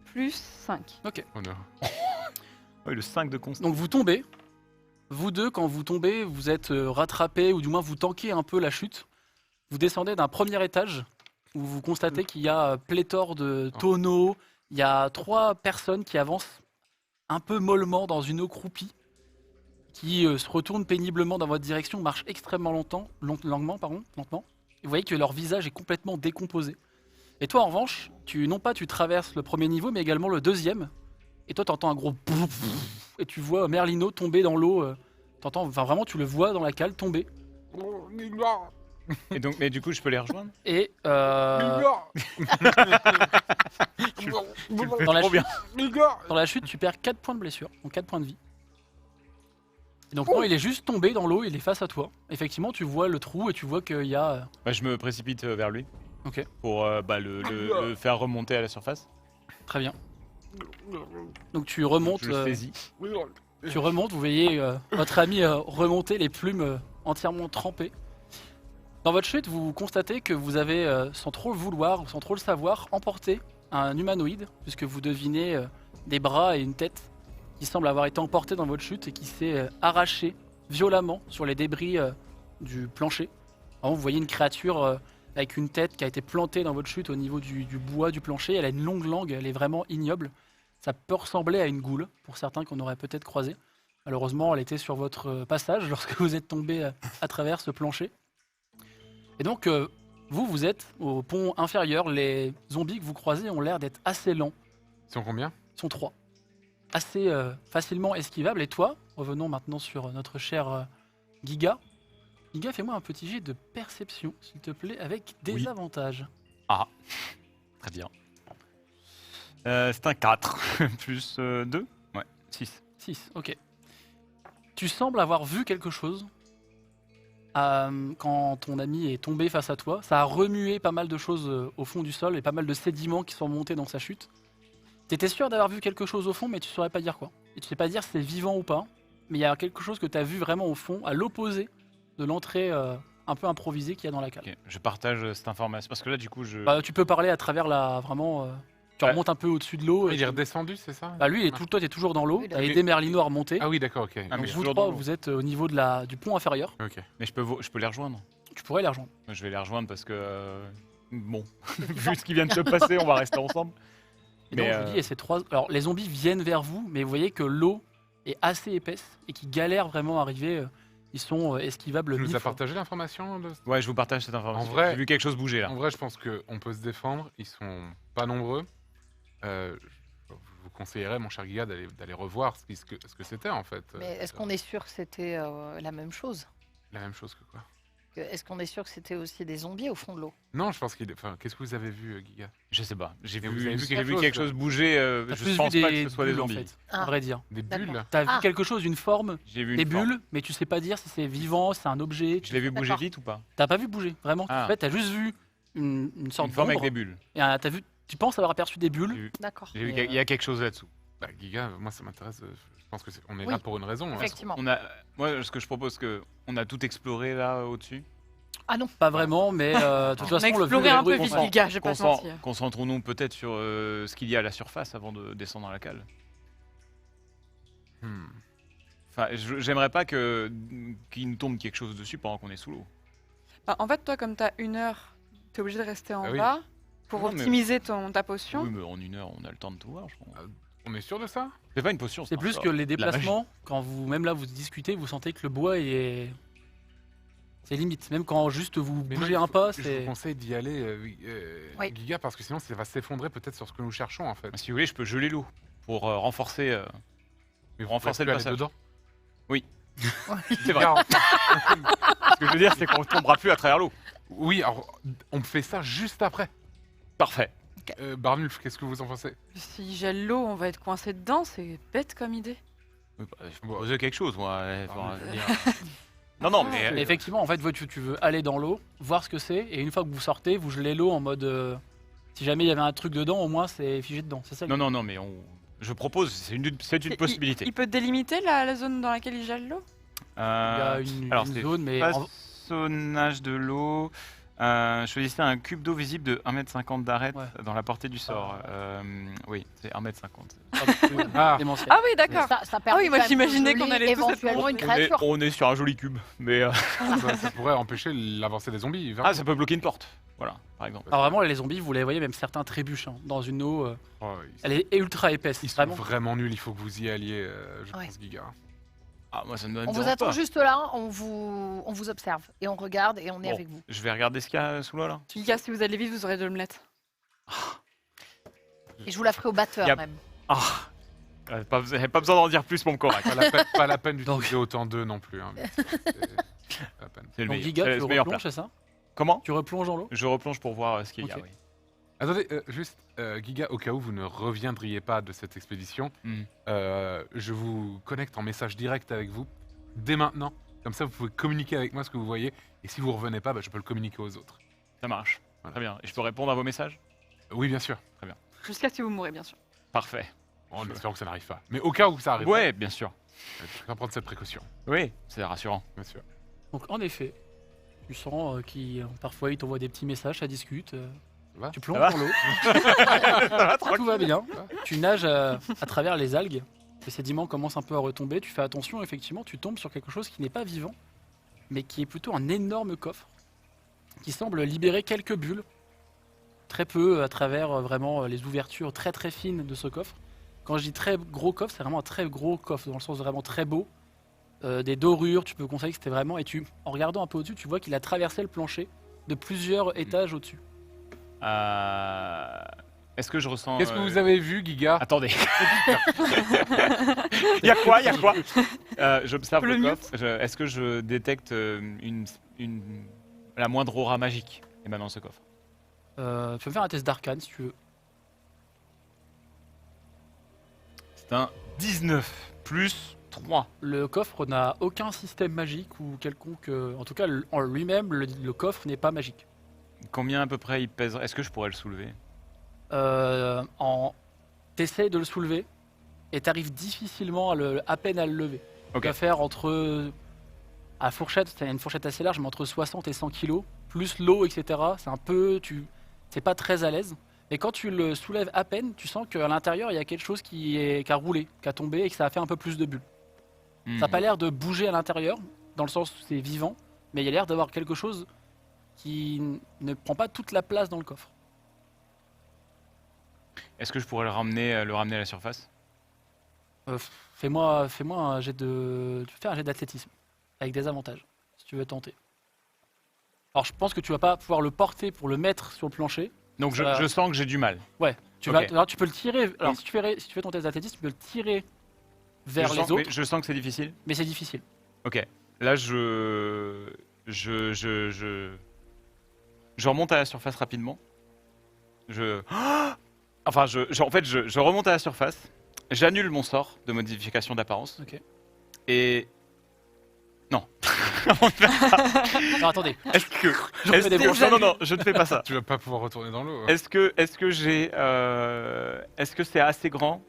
plus 5. Oh non. Ouais, le 5 de constant. Donc vous tombez. Vous deux, quand vous tombez, vous êtes rattrapés, ou du moins vous tankez un peu la chute. Vous descendez d'un premier étage où vous constatez qu'il y a pléthore de tonneaux. Il y a 3 personnes qui avancent un peu mollement dans une eau croupie, qui se retournent péniblement dans votre direction, marchent extrêmement lentement. Et vous voyez que leur visage est complètement décomposé. Et toi, en revanche, non pas tu traverses le premier niveau, mais également le deuxième. Et toi, t'entends un gros et tu vois Merlino tomber dans l'eau. Enfin vraiment, tu le vois dans la cale tomber. Et donc, mais du coup, je peux les rejoindre. Et Tu le fais Dans la trop bien. dans la chute, tu perds 4 points de blessure, donc 4 points de vie. Et donc non, il est juste tombé dans l'eau, il est face à toi. Effectivement, tu vois le trou et tu vois qu'il y a... Bah, je me précipite vers lui. Ok. Pour le faire remonter à la surface. Très bien. Donc tu remontes, Je le saisis. vous voyez votre ami remonter, les plumes entièrement trempées. Dans votre chute, vous constatez que vous avez, sans trop le vouloir, sans trop le savoir, emporté un humanoïde, puisque vous devinez des bras et une tête qui semblent avoir été emportés dans votre chute et qui s'est arraché violemment sur les débris du plancher. Vraiment, vous voyez une créature avec une tête qui a été plantée dans votre chute au niveau du bois du plancher. Elle a une longue langue, elle est vraiment ignoble. Ça peut ressembler à une goule, pour certains qu'on aurait peut-être croisé. Malheureusement, elle était sur votre passage lorsque vous êtes tombé à travers ce plancher. Et donc, vous êtes au pont inférieur. Les zombies que vous croisez ont l'air d'être assez lents. Ils sont combien? Ils sont 3. Assez facilement esquivables. Et toi, revenons maintenant sur notre cher Giga. Giga, fais-moi un petit jet de perception, s'il te plaît, avec des Oui. avantages. Très bien. C'est un 4. Plus 2. Ouais, 6. 6, ok. Tu sembles avoir vu quelque chose quand ton ami est tombé face à toi. Ça a remué pas mal de choses au fond du sol et pas mal de sédiments qui sont montés dans sa chute. T'étais sûr d'avoir vu quelque chose au fond, mais tu saurais pas dire quoi. Et tu sais pas dire si c'est vivant ou pas, mais il y a quelque chose que tu as vu vraiment au fond, à l'opposé de l'entrée un peu improvisée qu'il y a dans la cale. Ok, je partage cette information. Parce que là, du coup, je. Bah, tu peux parler à travers la... Vraiment... tu Ouais. remontes un peu au-dessus de l'eau. et Il est tu- redescendu, c'est ça? Bah, lui, toi, t'es toujours dans l'eau. Oui, T'as il a- aidé Merlino à remonter. Ah oui, d'accord, ok. Ah, Donc mais vous toujours trois, dans l'eau. vous êtes au niveau du pont inférieur. Ok. Mais je peux les rejoindre. Tu pourrais les rejoindre. Je vais les rejoindre parce que. Bon, vu ce qui vient de se passer, on va rester ensemble. Et Mais, donc, je vous dis, et ces 3... Alors, les zombies viennent vers vous, mais vous voyez que l'eau est assez épaisse et qu'ils galèrent vraiment à arriver. Ils sont esquivables Tu nous 1000 as fois. partagé l'information Ouais, je vous partage cette information. En vrai- J'ai vu quelque chose bouger là. En vrai, je pense qu'on peut se défendre. Ils sont pas nombreux. Je vous conseillerais, mon cher Giga, d'aller revoir ce que c'était en fait. Mais est-ce qu'on est sûr que c'était la même chose? La même chose que quoi? Est-ce qu'on est sûr que c'était aussi des zombies au fond de l'eau? Non, je pense qu'il. Enfin, qu'est-ce que vous avez vu, Giga? Je sais pas. J'ai Mais vous avez vu, vu j'ai quelque vu chose, quelque là chose bouger. T'as Je plus pense vu pas des que ce soit des bulles, en zombies. fait, Ah. à vrai dire. Des D'accord. bulles? T'as vu Ah. quelque chose, une forme, J'ai vu des une forme. bulles, mais tu sais pas dire si c'est vivant, c'est un objet. Je l'ai vu bouger D'accord. vite ou pas? T'as pas vu bouger, vraiment. Ah. En fait, t'as juste vu une sorte Une forme avec d'ombre. des bulles. Et tu penses avoir aperçu des bulles. J'ai vu- D'accord. J'ai vu Mais, qu'il y a quelque chose là-dessous. Bah, Giga, moi ça m'intéresse. Je pense que on est Oui. là pour une raison. hein. Effectivement. Moi, ce que je propose, que on a tout exploré là au-dessus. Ah non. Pas vraiment, mais de toute On a façon, le exploré un peu on vite, s'en- les gars, je vais pas te mentir. Concentrons-nous peut-être sur ce qu'il y a à la surface avant de descendre dans la cale. Hmm. Enfin, j'aimerais pas qu'il nous tombe quelque chose dessus pendant qu'on est sous l'eau. Bah, en fait, toi, comme t'as 1 heure, t'es obligé de rester en Ah oui. bas pour Non, mais- optimiser ta potion. Oui, mais en 1 heure, on a le temps de tout voir, je pense. On est sûr de ça? C'est pas une potion. C'est un plus sort. que les De la magie. déplacements, quand vous, même là, vous discutez, vous sentez que le bois est. C'est limite. Même quand juste vous Mais bougez non, un pas, Je vous c'est. conseille d'y aller, Oui. Giga, parce que sinon ça va s'effondrer peut-être sur ce que nous cherchons en fait. Si vous voulez, je peux geler l'eau pour renforcer. Mais vous renforcer pouvez le plus aller passage. dedans. C'est vrai. Giga, Ce que je veux dire, c'est qu'on tombera plus à travers l'eau. oui, alors on fait ça juste après. Parfait. Barnulf, qu'est-ce que vous en pensez? Si gèle l'eau, on va être coincé dedans, c'est bête comme idée. Oui, bah, je peux poser quelque chose, moi. Ah, Enfin, oui. je veux dire, Non, mais Mais effectivement, en fait, tu veux aller dans l'eau, voir ce que c'est, et une fois que vous sortez, vous gelez l'eau en mode. Si jamais il y avait un truc dedans, au moins c'est figé dedans. C'est ça non, mais je propose, c'est une possibilité. Il peut délimiter la zone dans laquelle il gèle l'eau? Il y a une c'est zone, mais. façonnage de l'eau. Choisissez un cube d'eau visible de 1,50 m d'arête Ouais. dans la portée du sort. Oui, c'est 1,50 m. Ah. démentiel. Ah oui, d'accord. Ça permet oui, moi, quand même j'imaginais de qu'on geler allait tous être éventuellement une On est, créature. on est sur un joli cube, mais Ça pourrait empêcher l'avancée des zombies. vers ah, nous. ça peut bloquer une porte. Voilà, par exemple. Alors vraiment, les zombies, vous les voyez, même certains trébuchent hein, dans une eau. Oh, Elle est ultra épaisse. ils sont Vraiment. vraiment nuls, il faut que vous y alliez, je Ouais. pense, Giga. Ah, moi, ça ne me On vous dérange attend pas. juste là, on vous observe et on regarde et on est Bon. avec vous. Je vais regarder ce qu'il y a sous l'eau là. Giga, si vous allez vite, vous aurez de l'omelette. Et je vous la ferai au batteur Yep. même. Ah, vous n'avez pas besoin d'en dire plus, mon correct. Pas la peine d'utiliser autant d'œufs non plus. Hein, c'est pas la peine. C'est le Donc meilleur, Giga, c'est tu le meilleur replonges, plat. c'est ça Comment? Tu replonges dans l'eau. Je replonge pour voir ce qu'il y a. Ok. Oui. Attendez, juste, Giga, au cas où vous ne reviendriez pas de cette expédition, Hmm. je vous connecte en message direct avec vous, dès maintenant. Comme ça, vous pouvez communiquer avec moi ce que vous voyez. Et si vous revenez pas, bah, je peux le communiquer aux autres. Ça marche. Voilà. Très bien. Et je peux répondre à vos messages? Oui, bien sûr. Jusqu'à ce que vous mourrez, bien sûr. Parfait. En espérant que ça n'arrive pas. Mais au cas où ça arrive, Ouais, bien sûr. je préfère prendre cette précaution, Oui, c'est rassurant. bien sûr. Donc en effet, tu sens parfois ils t'envoient des petits messages, ça discute. Ça va Tu plonges Ça va dans l'eau, Ça va, tout va bien. Ça va Tu nages à travers les algues. Les sédiments commencent un peu à retomber. Tu fais attention, effectivement, tu tombes sur quelque chose qui n'est pas vivant, mais qui est plutôt un énorme coffre qui semble libérer quelques bulles, très peu à travers vraiment les ouvertures très très fines de ce coffre. Quand je dis très gros coffre, c'est vraiment un très gros coffre, dans le sens vraiment très beau. Des dorures, tu peux conseiller que c'était vraiment... Et en regardant un peu au-dessus, tu vois qu'il a traversé le plancher de plusieurs étages au-dessus. Est-ce que je ressens... Qu'est-ce que vous avez vu, Giga Attendez. Il y a quoi? J'observe Le le mute. coffre. Est-ce que je détecte la moindre aura magique émanant de ce coffre? Tu peux me faire un test d'arcane si tu veux. C'est un 19 plus 3. Le coffre n'a aucun système magique ou quelconque... en tout cas, en lui-même, le coffre n'est pas magique. Combien à peu près il pèse? Est-ce que je pourrais le soulever? T'essayes de le soulever et t'arrives difficilement à peine à le lever. Ok. Tu vas faire entre... À fourchette, c'est une fourchette assez large, mais entre 60 et 100 kilos, plus l'eau, etc. C'est un peu... C'est pas très à l'aise. Et quand tu le soulèves à peine, tu sens qu'à l'intérieur, il y a quelque chose qui a roulé, qui a tombé et que ça a fait un peu plus de bulles. Ça n'a pas l'air de bouger à l'intérieur, dans le sens où c'est vivant, mais il y a l'air d'avoir quelque chose qui ne prend pas toute la place dans le coffre. Est-ce que je pourrais le ramener à la surface? Fais-moi un jet de... Tu fais un jet d'athlétisme, avec des avantages, si tu veux tenter. Alors je pense que tu vas pas pouvoir le porter pour le mettre sur le plancher. Donc je, Voilà. je sens que j'ai du mal. Ouais, tu Ok. alors tu peux le tirer. Alors Oui. si tu fais ton test d'athlétisme, tu peux le tirer vers je les sens, autres, mais je sens que c'est difficile. mais c'est difficile. Ok. Là, je remonte à la surface rapidement. En fait, je remonte à la surface. J'annule mon sort de modification d'apparence. Ok. Et non. Alors attendez, Est-ce que je refais des non, non, je ne fais pas ça. Tu vas pas pouvoir retourner dans l'eau. Est-ce que c'est assez grand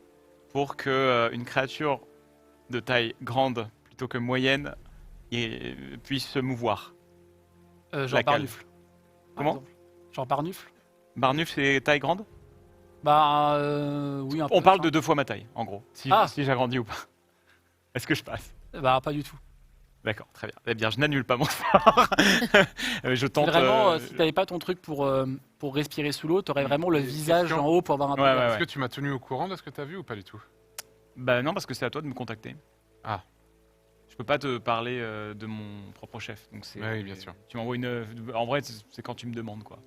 pour que une créature de taille grande plutôt que moyenne puisse se mouvoir? genre Laquelle? Barnufle. par Comment? exemple. Genre Barnufle. Barnuf, c'est taille grande? Bah oui, un peu. On parle de 2 fois ma taille, en gros. Si Ah. j'agrandis ou pas. Est-ce que je passe? Bah pas du tout. D'accord, très bien. Eh bien, je n'annule pas mon sort. Je tente. Vraiment, si t'avais pas ton truc pour respirer sous l'eau, t'aurais vraiment le visage question. en haut pour avoir un peu Ouais, d'air. Est-ce que tu m'as tenu au courant de ce que t'as vu ou pas du tout? Bah non, parce que c'est à toi de me contacter. Ah. Je peux pas te parler de mon propre chef. Donc c'est. Oui, bien sûr. Tu m'envoies une. En vrai, c'est quand tu me demandes quoi.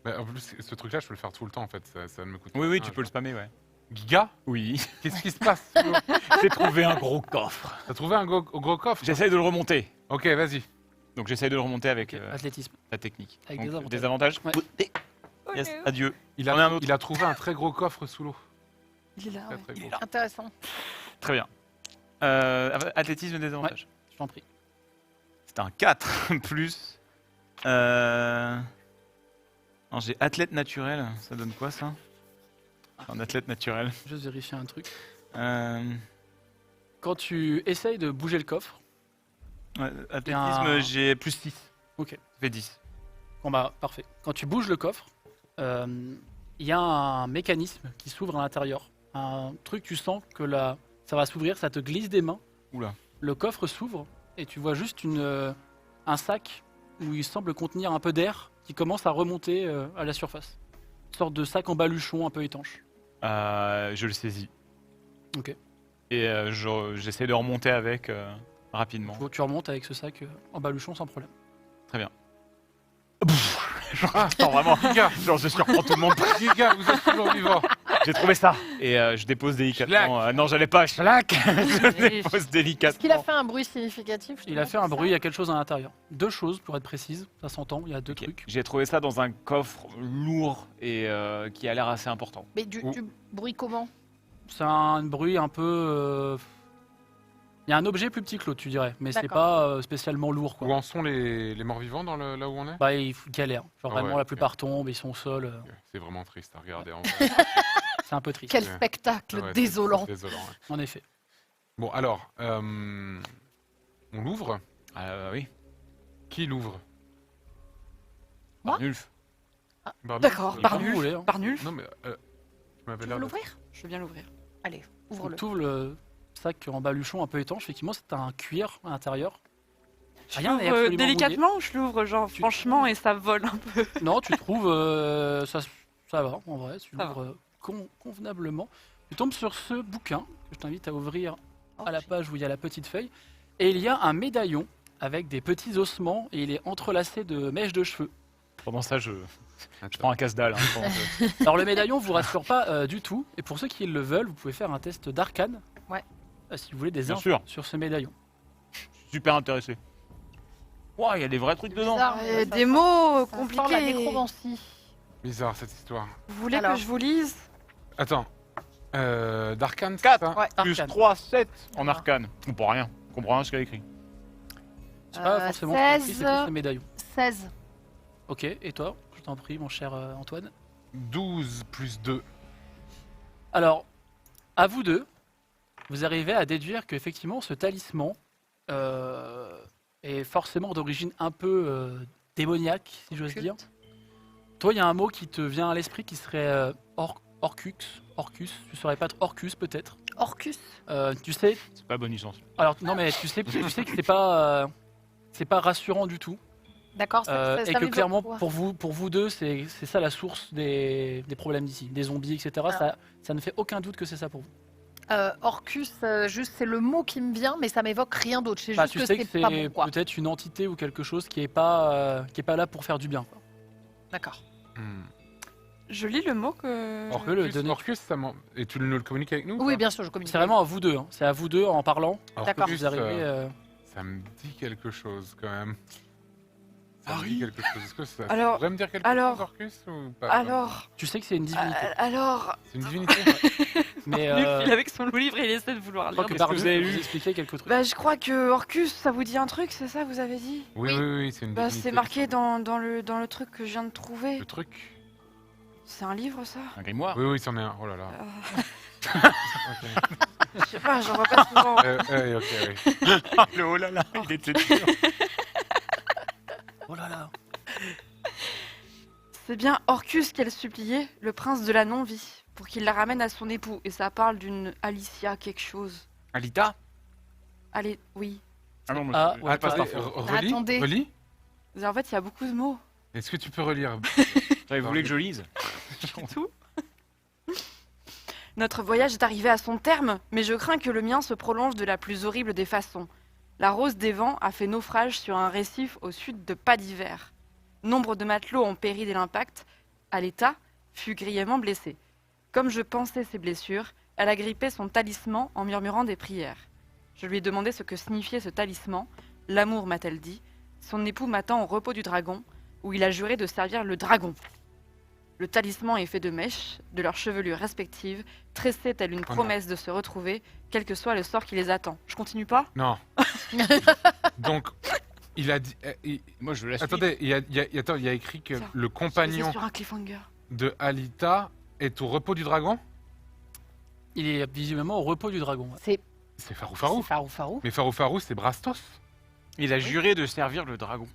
Bah, en plus, ce truc-là, je peux le faire tout le temps en fait. Ça ne me coûte Oui, rien, tu peux je le spammer, ouais. vois. Giga, Oui. qu'est-ce qui se passe sous l'eau? J'ai trouvé un gros coffre. T'as trouvé un gros coffre? J'essaye de le remonter. Ok, vas-y. Donc j'essaye de le remonter avec Ok, athlétisme. la technique. Avec Donc, des avantages. des avantages. Ouais. Yes, adieu. Il On a un a, autre. il a trouvé un très gros coffre sous l'eau. Il est là, Très, ouais. très gros. Intéressant. Très bien. Athlétisme des avantages. Je t'en prie. C'est un 4 plus. Non, j'ai athlète naturel. Ça donne quoi ça? Un athlète naturel. Juste vérifier un truc. Euh, Quand tu essayes de bouger le coffre, ouais, athlétisme, un- j'ai plus 6. Ok. Ça fait 10. bon bah parfait. Quand tu bouges le coffre, il y a un mécanisme qui s'ouvre à l'intérieur. Un truc, tu sens que là, ça va s'ouvrir, ça te glisse des mains. Oula. Le coffre s'ouvre et tu vois juste un sac où il semble contenir un peu d'air qui commence à remonter à la surface. Une sorte de sac en baluchon un peu étanche. Je le saisis. Ok. Et j'essaie de remonter avec rapidement. Tu remontes avec ce sac en baluchon sans problème. Genre vraiment, genre je surprends tout le monde. Giga, vous êtes toujours vivant. J'ai trouvé ça. Et je dépose délicatement. Non, j'allais pas. Schlack. Je dépose Est-ce délicatement. qu'il a fait un bruit significatif? Il a fait un bruit, il y a quelque chose à l'intérieur. Deux choses pour être précise, ça s'entend, il y a deux Ok. trucs. J'ai trouvé ça dans un coffre lourd et qui a l'air assez important. Mais du bruit comment? C'est un bruit un peu... Il y a un objet plus petit que l'autre, tu dirais, mais c'est D'accord. pas spécialement lourd, quoi. Où en sont les morts-vivants là où on est? Bah, ils galèrent. Genre Ah vraiment, ouais, la ok. plupart tombent, ils sont au sol. C'est vraiment triste à regarder en vrai. C'est un peu triste, Quel Ouais. spectacle Ouais, c'est désolant. désolant, ouais. en effet. Bon, alors, on l'ouvre. Oui. Qui l'ouvre? Moi Barnulf. D'accord, Barnulf. Comme Barnulf. vous voulez, hein. Barnulf, Non, mais tu m'avais Tu l'air veux de... l'ouvrir? je veux bien l'ouvrir. Allez, ouvre-le. Tu ouvres le sac en baluchon un peu étanche, effectivement, c'est un cuir à l'intérieur. Je Rien n'est l'ouvre absolument délicatement ou je l'ouvre genre Tu- franchement et ça vole un peu? Non, tu trouves, ça va, en vrai, tu Ça l'ouvres convenablement. Tu tombes sur ce bouquin, que je t'invite à ouvrir Oh, à la page où il y a la petite feuille. Et il y a un médaillon avec des petits ossements et il est entrelacé de mèches de cheveux. Pendant ça, je prends un casse-dalle. Hein, pendant que- Alors le médaillon vous rassure pas du tout. Et pour ceux qui le veulent, vous pouvez faire un test d'arcane. Ouais. Si vous voulez des Bien infos sûr. sur ce médaillon. Je suis super intéressé. Wow, il y a des vrais trucs dedans. Bizarre, Des ça mots sent la compliqués. nécromancie. Bizarre cette histoire. Vous voulez Alors. que je vous lise? Attends. D'Arkane, c'est 4. ça? Ouais. Plus Arcane. 3, 7 en Alors. arcane. On comprend rien. On comprend rien ce qu'il a écrit. C'est pas forcément ce qui est écrit, 16. c'est plus le médaillon. 16. Ok, et toi, je t'en prie, mon cher Antoine. 12 plus 2. Alors, à vous deux, vous arrivez à déduire qu'effectivement, ce talisman est forcément d'origine un peu démoniaque, si j'ose dire. Toi, il y a un mot qui te vient à l'esprit qui serait Orcus. Tu saurais pas Orcus peut-être. Orcus. Tu sais, C'est pas bonus sens. alors non mais tu sais que c'est pas rassurant du tout. D'accord, ça Et que m'évoque clairement quoi? pour vous deux, c'est ça la source des problèmes d'ici, des zombies, etc. Ah. Ça ne fait aucun doute que c'est ça pour vous. Orcus, juste c'est le mot qui me vient, mais ça m'évoque rien d'autre. C'est Bah, juste tu que sais que c'est pas c'est bon, quoi. peut-être une entité ou quelque chose qui est pas là pour faire du bien, quoi. D'accord. Je lis le mot que. Or, le donner- Orcus, ça et tu nous le communiques avec nous? ou Oui, pas? bien sûr, je communique. C'est vraiment à vous deux. Hein. C'est à vous deux en parlant. D'accord. Que Orcus, vous arrivez. ça me dit quelque chose quand même. Ça me Harry dit quelque chose. Est-ce que ça Alors- pourrait me dire quelque alors- chose, Orcus, ou pas? Alors. Tu sais que c'est une divinité. Alors. C'est une divinité? Mais Luc, il avec son livre et il essaie de vouloir je crois lire. que Qu'est-ce que Barbu vous avez peut vous lu expliquer quelques trucs. Bah, je crois que Orcus, ça vous dit un truc, c'est ça, vous avez dit? Oui, Oui. oui, oui, c'est une Bah, divinité. c'est marqué dans le truc que je viens de trouver. Le truc? C'est un livre, ça? Un grimoire. Oui, oui, c'en est un. Oh là là. Ok. Je sais pas, j'en vois pas souvent. Ok, oui. Ah, le oh là là, il était dur. Oh là là. C'est bien Orcus qu'elle suppliait, le prince de la non-vie, pour qu'il la ramène à son époux. Et ça parle d'une Alicia quelque chose. Alita. Allez, oui. Ah non, Ah, je ouais, pas pas- cette info. Relis. Attendez. Relis. En fait, il y a beaucoup de mots. Est-ce que tu peux relire? Vous voulez que je lise C'est tout. Notre voyage est arrivé à son terme, mais je crains que le mien se prolonge de la plus horrible des façons. La Rose des Vents a fait naufrage sur un récif au sud de Pas d'Hiver. Nombre de matelots ont péri dès l'impact. Aletta fut grièvement blessée. Comme je pensais ses blessures, elle a grippé son talisman en murmurant des prières. Je lui ai demandé ce que signifiait ce talisman. L'amour, m'a-t-elle dit. Son époux m'attend au repos du dragon, où il a juré de servir le dragon. Le talisman est fait de mèches, de leurs chevelures respectives, tressées telle une non. promesse de se retrouver, quel que soit le sort qui les attend. Je continue pas? Non. Donc, Il a dit. Moi, je la suis. Attendez, il y a écrit que Ça. le C'est compagnon sur un cliffhanger. de Alita est au repos du dragon. Il est visiblement au repos du dragon. Ouais. C'est C'est Farou Farou. Farou Farou. Mais Farou Farou, c'est Brastos. Il a juré de servir le dragon.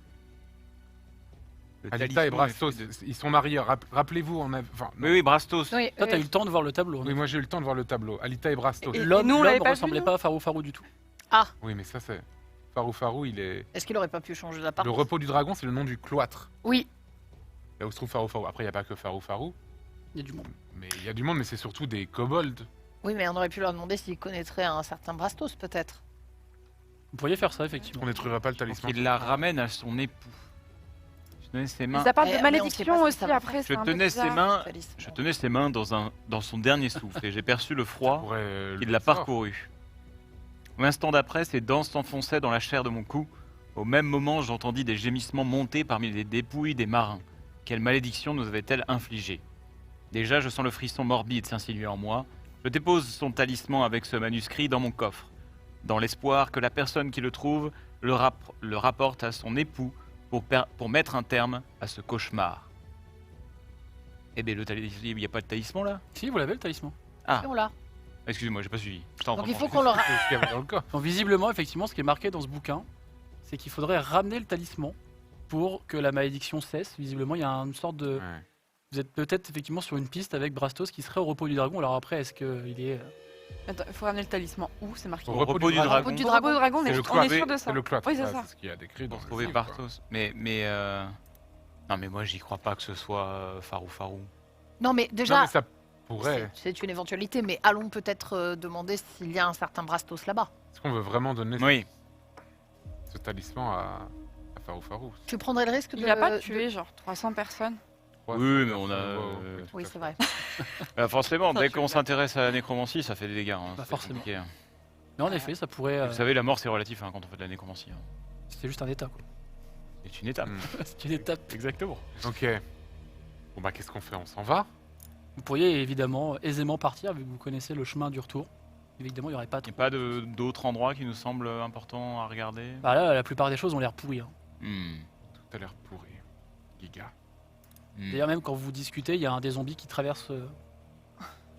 Le Alita et talisman Brastos, est fait de- ils sont mariés. Rappelez-vous, enfin, non. Oui, Brastos. Oui, Toi, t'as eu le temps de voir le tableau. Oui, moi j'ai eu le temps de voir le tableau. Alita et Brastos. Et- L'homme nous, on l'avait ne pas vu, ressemblait nous pas à Farou Farou du tout. Oui, mais ça c'est. Farou Farou, il est. Est-ce qu'il aurait pas pu changer d'appart? Le repos du dragon, c'est le nom du cloître. Oui. Là où se trouve Farou Farou. Après, il n'y a pas que Farou Farou. Il y a du monde. Mais il y a du monde, mais c'est surtout des kobolds. Oui, mais on aurait pu leur demander s'ils connaîtraient un certain Brastos, peut-être. Vous pourriez faire ça, effectivement. On détruira pas le Donc, talisman. il la ramène à son époux. Je tenais ses mains. Ça parle Eh, de mais on sait malédiction pas ce que aussi ça va après. faire. c'est Je un peu tenais ses bizarre. mains. Talisman. Je tenais ses mains dans son dernier souffle et j'ai perçu le froid Pourrait qui le l'a faire. parcouru. L'instant d'après, ses dents s'enfonçaient dans la chair de mon cou. Au même moment, j'entendis des gémissements monter parmi les dépouilles des marins. Quelle malédiction nous avait-elle infligée? Déjà, je sens le frisson morbide s'insinuer en moi. Je dépose son talisman avec ce manuscrit dans mon coffre, dans l'espoir que la personne qui le trouve le rapporte à son époux pour mettre un terme à ce cauchemar. Eh bien, il n'y a pas de talisman là? Si, vous l'avez le talisman. Et on l'a. Excusez-moi, j'ai pas suivi. J'étais en Donc train il de faut manger. qu'on leur... C'est ce qu'il y avait dans le coffre. Donc visiblement, effectivement, ce qui est marqué dans ce bouquin, c'est qu'il faudrait ramener le talisman pour que la malédiction cesse. Visiblement, il y a une sorte de... Ouais. Vous êtes peut-être effectivement sur une piste avec Brastos qui serait au repos du dragon. Alors après, est-ce qu'il est... Attends, il faut ramener le talisman. Où c'est marqué? Au Au repos repos du du dragon. dragon. Du Au repos du dragon, C'est le on est cloître. sûr de ça. C'est le cloître. Oui, c'est Ouais, ça. c'est ce qu'il y a décrit dans Pour le trouver livre, quoi. Bartos. Mais non, mais moi, j'y crois pas que ce soit Farou Farou. Non, mais Non, déjà, mais ça pourrait. c'est une éventualité, mais allons peut-être demander s'il y a un certain Brastos là-bas. Est-ce qu'on veut vraiment donner Oui. ce talisman à Farou Farou? Tu prendrais le risque de... Il n'a pas de- tué genre 300 personnes. Ouais, Oui, ça, mais on a, ouais, euh, tout Oui, à c'est fait. vrai. Forcément, Ça, dès tu qu'on veux s'intéresse à la nécromancie, ça fait des dégâts. Hein, Bah, c'est forcément. compliqué, hein. Mais en effet, ça pourrait... Vous savez, la mort, c'est relatif hein, quand on fait de la nécromancie. hein. C'est juste un état, quoi. C'est une étape. Hmm. C'est une étape. Exactement. Ok. Bon bah qu'est-ce qu'on fait? On s'en va? Vous pourriez évidemment aisément partir, vu que vous connaissez le chemin du retour. Évidemment, il n'y aurait pas Il trop... n'y a pas d'autres endroits qui nous semblent importants à regarder? Bah là, la plupart des choses ont l'air pourries. Hein. Hmm. Tout a l'air pourri. Giga. Hmm. D'ailleurs, même quand vous discutez, il y a un des zombies qui traverse...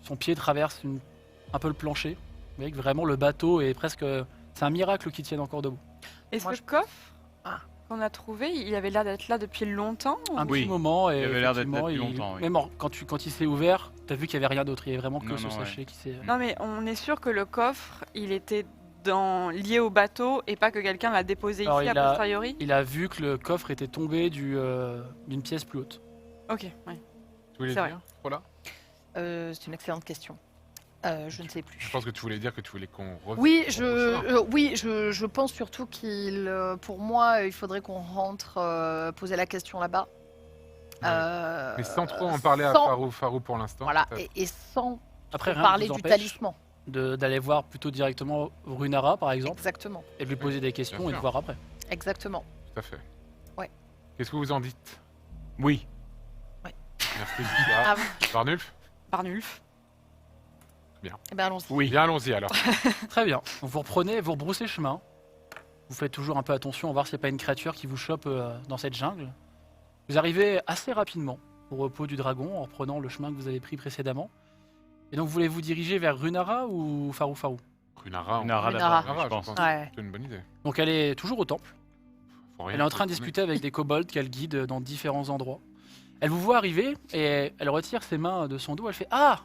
son pied traverse un peu le plancher. Vous voyez que vraiment le bateau est presque... C'est un miracle qu'il tienne encore debout. Et ce Moi, je- coffre Ah. qu'on a trouvé, il avait l'air d'être là depuis longtemps. Un Oui, petit moment et il avait l'air d'être là effectivement, depuis longtemps, oui. même quand il s'est ouvert, t'as vu qu'il n'y avait rien d'autre. Il y avait vraiment que Non, ce non, ouais. sachet qui s'est... Non mais on est sûr que le coffre, il était lié au bateau et pas que quelqu'un l'a déposé Alors, ici il a a- posteriori. Il a vu que le coffre était tombé d'une pièce plus haute. Ok, ouais. Tu voulais C'est vrai. dire? Voilà. C'est une excellente question. Je ne sais plus. Je pense que tu voulais dire que tu voulais qu'on revienne. Oui, au chemin. je pense surtout pour moi, il faudrait qu'on rentre poser la question là-bas. Ouais. Mais sans trop en parler à sans- Farou pour l'instant. Voilà, peut-être. et sans Après, rien parler ne vous du empêche talisman. d'aller voir plutôt directement Runara, par exemple, Exactement, et de lui poser des questions bien et de sûr. voir après. exactement. Tout à fait. Ouais. Qu'est-ce que vous en dites? Oui. Merci, Ah, Giga. Barnulf? Barnulf. eh bien, allons-y. Oui. Bien, allons-y alors. Très bien. Donc vous reprenez, vous rebroussez chemin. Vous faites toujours un peu attention à voir s'il n'y a pas une créature qui vous chope dans cette jungle. Vous arrivez assez rapidement au repos du dragon en reprenant le chemin que vous avez pris précédemment. Et donc, voulez-vous diriger vers Runara ou Farou Farou? Runara. Runara Runara, d'abord, je pense. Ouais. C'est une bonne idée. Donc, elle est toujours au temple. Faut rien Elle est en train de retourner. discuter avec des kobolds qu'elle guide dans différents endroits. Elle vous voit arriver et elle retire ses mains de son dos. Elle fait « Ah,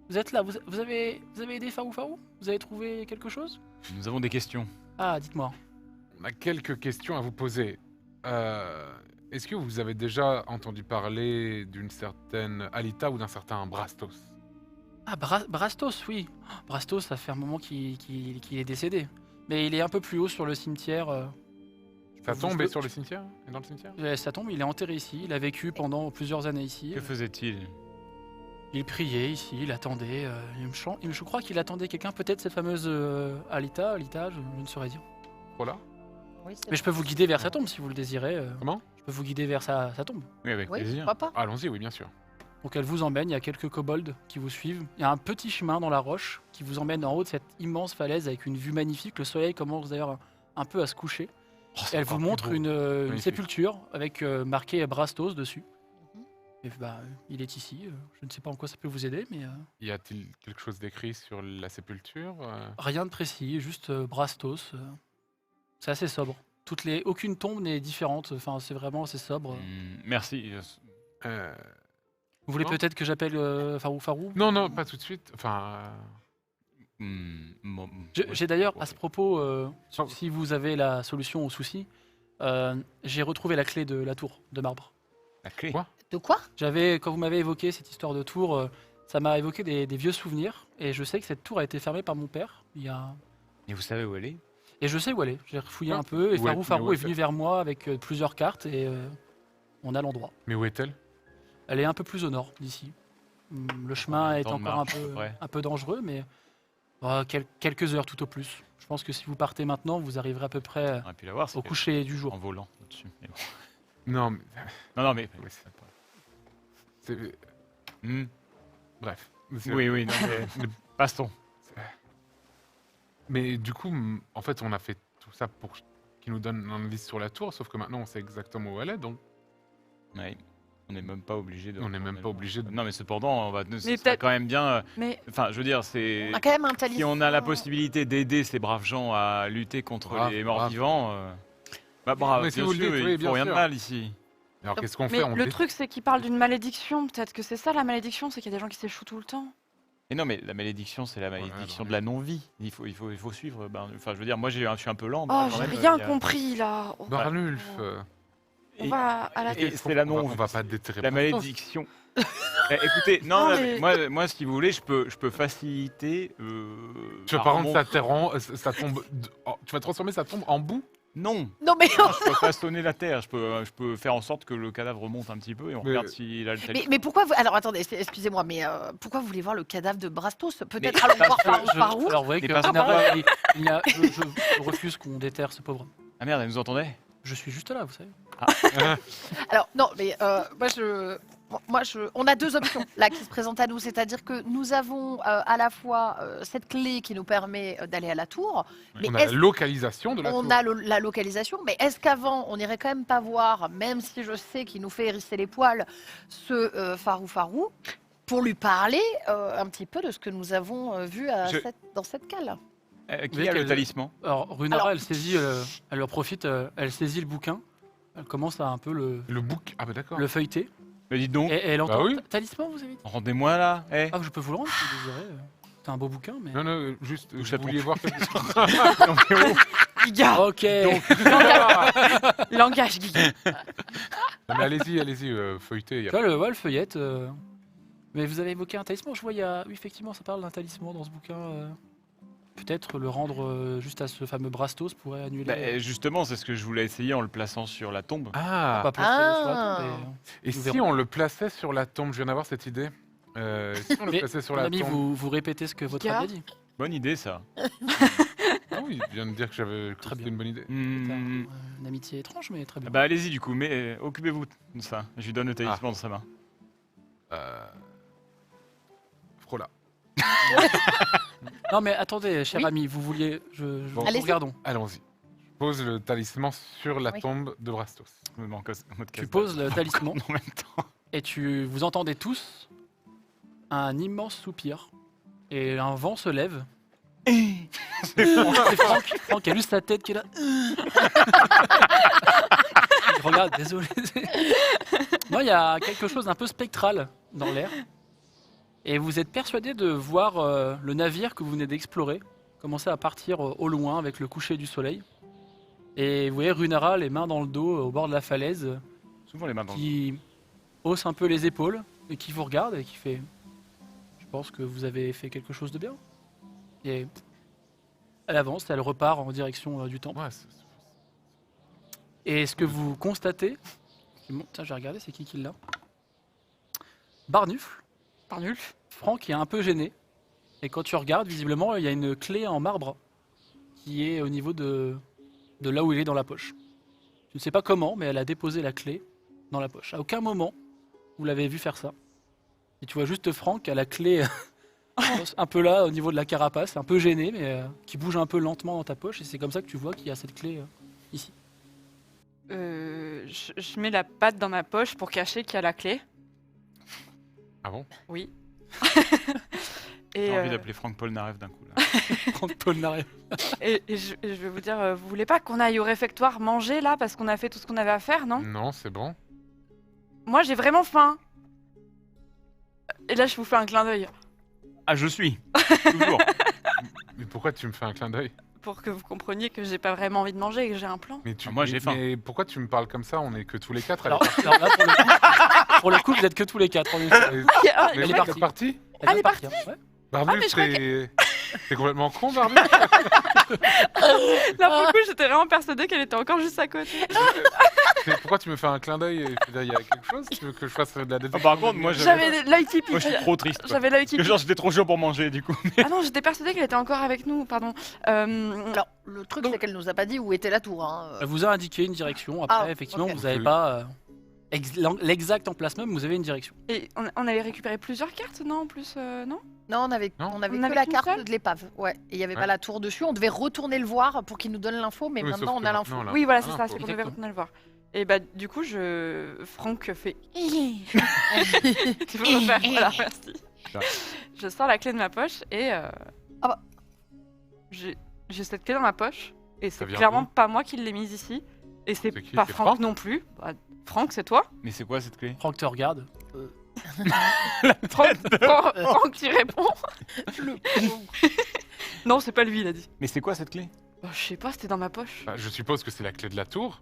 vous êtes là, vous avez aidé Farou Farou? Vous avez trouvé quelque chose? Nous avons des questions. Ah, dites-moi. » On a quelques questions à vous poser. Est-ce que vous avez déjà entendu parler d'une certaine Alita ou d'un certain Brastos? Ah, Brastos, oui. Brastos, ça fait un moment qu'il est décédé. Mais il est un peu plus haut sur le cimetière. Ça Je tombe peux- sur le cimetière? Et dans le cimetière? Ça tombe, il est enterré ici. Il a vécu pendant plusieurs années ici. Que faisait-il? Il priait ici, il attendait. Je crois qu'il attendait quelqu'un, peut-être cette fameuse Alita, je ne saurais dire. Voilà. Oui, c'est Mais je peux vous guider vers sa tombe si vous le désirez. Comment? Je peux vous guider vers sa tombe. Oui, avec Oui, plaisir. pourquoi pas. Allons-y, oui, bien sûr. Donc elle vous emmène, il y a quelques kobolds qui vous suivent. Il y a un petit chemin dans la roche qui vous emmène en haut de cette immense falaise avec une vue magnifique. Le soleil commence d'ailleurs un peu à se coucher. Elle vous montre une Magnifique. sépulture avec marqué Brastos dessus. Et il est ici. Je ne sais pas en quoi ça peut vous aider, mais Y a-t-il quelque chose d'écrit sur la sépulture rien de précis, juste Brastos. C'est assez sobre. Aucune tombe n'est différente. Enfin, c'est vraiment assez sobre. Merci. Euh, Vous voulez non. peut-être que j'appelle Farou? Non, non, pas tout de suite. Enfin, J'ai d'ailleurs, ouais. à ce propos, Oh. si vous avez la solution au souci, j'ai retrouvé la clé de la tour de marbre. La clé. Quoi De quoi? Quand vous m'avez évoqué cette histoire de tour, ça m'a évoqué des vieux souvenirs. Et je sais que cette tour a été fermée par mon père. Et vous savez où elle est? Et je sais où elle est. J'ai refouillé Ah, un peu. Et où est- Farou où est est-elle venu vers moi avec plusieurs cartes. Et on a l'endroit. mais où est-elle? Elle est un peu plus au nord d'ici. Le chemin est temps de encore marche, à peu près. un peu dangereux, mais quelques heures tout au plus. Je pense que si vous partez maintenant, vous arriverez à peu près On aurait pu la voir. au coucher du jour. En volant au-dessus. Mais bon. Non, mais Non, mais. Oui, c'est- Hmm. bref. Oui, oui, non, mais. Passons. Mais du coup, en fait, on a fait tout ça pour qu'il nous donne un indice sur la tour, sauf que maintenant, on sait exactement où elle est, donc Ouais. On n'est même pas obligé de. on n'est même pas obligé de... Non, mais cependant, ce serait peut-être- quand même bien. Mais Enfin, je veux dire, c'est. On a quand même un talisman. Si on a la possibilité d'aider ces braves gens à lutter contre Brave, les brave. morts-vivants, bah bravo, Mais si bien vous le sûr, dites, oui, il bien faut rien de sûr. mal ici. Alors, qu'est-ce qu'on mais fait? On le dé- truc, c'est qu'il parle d'une malédiction. Peut-être que c'est ça la malédiction, c'est qu'il y a des gens qui s'échouent tout le temps. Et non, mais la malédiction, c'est la malédiction de la non-vie. Il faut suivre. Enfin, je veux dire, moi, je suis un peu lent. Oh, moi, quand j'ai même, rien il y a- compris là. Oh, Barnulf, on va à la et c'est la on non. va pas déterrer La Brastos. malédiction. Écoutez, non, Non, non, mais- moi, si vous voulez, je peux faciliter. Tu vas pas rendre sa tombe... tu vas transformer sa tombe en boue? Non, Non, mais, non, je peux façonner la terre. Je peux faire en sorte que le cadavre remonte un petit peu et on Mais- regarde s'il a le talisman. mais pourquoi vous... Alors attendez, excusez-moi, mais pourquoi vous voulez voir le cadavre de Brastos? Peut-être Mais- allons voir parce que Farou. Alors, vous voyez Mais que parce en que- général, je refuse qu'on déterre ce pauvre homme. Ah merde, elle nous entendait? Je suis juste là, vous savez. Alors non, mais on a deux options là qui se présentent à nous, c'est-à-dire que nous avons à la fois cette clé qui nous permet d'aller à la tour, mais On a la est-ce localisation de la on tour. a la localisation, mais est-ce qu'avant on n'irait quand même pas voir, même si je sais qu'il nous fait hérisser les poils, ce Farou, pour lui parler un petit peu de ce que nous avons vu dans cette cale. Qui voyez a le qu'elle- talisman? Alors, Runara, Alors- elle saisit, elle leur profite, elle saisit le bouquin, elle commence à un peu Le bouc. Ah bah d'accord. le feuilleter, Mais dites donc, et elle entend oui. talisman, vous avez dit? rendez-moi là. Eh. Ah, je peux vous le rendre si vous désirez. C'est un beau bouquin, mais. Non, non, juste, Touche vous à ton vouliez voir quelque chose. Non, mais oh. Giga. Ok. Langage Giga. Non, mais allez-y, feuilletez. y a Tu vois, le feuillette. Mais vous avez évoqué un talisman, je vois, oui, effectivement, ça parle d'un talisman dans ce bouquin. Peut-être le rendre juste à ce fameux Brastos pourrait annuler. Bah, justement, c'est ce que je voulais essayer en le plaçant sur la tombe. Ah, pas placer sur la Ah. tombe, et nous si verrons. on le plaçait sur la tombe? Je viens d'avoir cette idée. Si on le Mais, plaçait sur mon la ami, tombe... vous répétez ce que votre Giga. ami a dit. Bonne idée, ça. Ah oui, il vient de dire que Très c'était bien. une bonne idée. C'est Hmm. une amitié étrange, mais très bien. Bah allez-y du coup, mais occupez-vous de ça. Je lui donne le talisman dans sa main. Frola. Non, mais attendez, cher Oui. ami, vous vouliez. Bon. Nous Allez-y. regardons. Allons-y. Je pose le talisman sur la Oui. tombe de Brastos. Je me mets en mode Tu casse-dalle. poses le talisman en même temps. et vous entendez tous un immense soupir. Et un vent se lève. C'est Franck qui a juste sa tête qui est là. Regarde, désolé. Non, il y a quelque chose d'un peu spectral dans l'air. Et vous êtes persuadé de voir le navire que vous venez d'explorer commencer à partir au loin avec le coucher du soleil. Et vous voyez Runara, les mains dans le dos, au bord de la falaise, Souvent les mains dans le qui hausse un peu les épaules et qui vous regarde et qui fait « Je pense que vous avez fait quelque chose de bien. » Et elle avance, elle repart en direction du temple. Ouais, Et ce que vous constatez... Bon, tiens, je vais regarder, c'est qui l'a. Barnufle. Barnulf. Franck est un peu gêné. Et quand tu regardes, visiblement, il y a une clé en marbre qui est au niveau de là où il est dans la poche. Tu ne sais pas comment, mais elle a déposé la clé dans la poche. À aucun moment, vous l'avez vu faire ça. Et tu vois juste Franck à la clé un peu là, au niveau de la carapace, un peu gêné, mais qui bouge un peu lentement dans ta poche. Et c'est comme ça que tu vois qu'il y a cette clé ici. je mets la patte dans ma poche pour cacher qu'il y a la clé. Ah bon? Oui. J'ai Et, envie d'appeler Franck Polnareff d'un coup. Là. Franck Polnareff. et je vais vous dire, vous voulez pas qu'on aille au réfectoire manger là parce qu'on a fait tout ce qu'on avait à faire, non? Non, c'est bon. Moi j'ai vraiment faim. Et là je vous fais un clin d'œil Ah, je suis. Toujours. Mais pourquoi tu me fais un clin d'œil? pour que vous compreniez que j'ai pas vraiment envie de manger et que j'ai un plan. Mais tu, Ah, moi, j'ai faim. Mais pourquoi tu me parles comme ça? On est que tous les quatre. Alors, alors là, pour le coup, vous êtes que tous les 4. En effet. Mais Ah, Elle est vous partie. êtes parti? Elle Elle est vient de partir, ouais. Barbu, mais je crois t'es complètement con, Barbu. Là pour le coup j'étais vraiment persuadée qu'elle était encore juste à côté. Pourquoi tu me fais un clin d'œil? Il y a quelque chose? Tu veux que je fasse de la détection? par contre, moi, J'avais l'œil qui Moi, je pique. suis trop triste. quoi. J'avais l'œil qui Parce que pique. genre, j'étais trop chaud pour manger, du coup. Ah non, j'étais persuadée qu'elle était encore avec nous, pardon. Alors, le truc, c'est qu'elle nous a pas dit où était la tour. Hein. Elle vous a indiqué une direction. Après, Ah, effectivement, ok. vous n'avez pas l'exact emplacement, mais vous avez une direction. Et on avait récupéré plusieurs cartes, non en plus, non? Non, on avait Non. on avait On que avait la qu'une carte seule de l'épave. Ouais. Et il n'y avait Ouais. pas la tour dessus. On devait retourner le voir pour qu'il nous donne l'info, mais Oui, maintenant sauf on que a l'info. maintenant, là, Oui, voilà, on a c'est ça, l'info. c'est qu'on devait Exactement. retourner le voir. Et bah du coup, Franck fait... Tu peux refaire, voilà, merci. Ça. Je sors la clé de ma poche et... bah. J'ai cette clé dans ma poche et c'est vient clairement d'où? pas moi qui l'ai mise ici. Et c'est C'est qui? pas C'est Franck Franck non plus. Bah, Franck, c'est toi. Mais c'est quoi cette clé? Franck te regarde. Franck, tu réponds. Non, c'est pas lui, il a dit. Mais c'est quoi cette clé? Bah, je sais pas, c'était dans ma poche. Bah, je suppose que c'est la clé de la tour.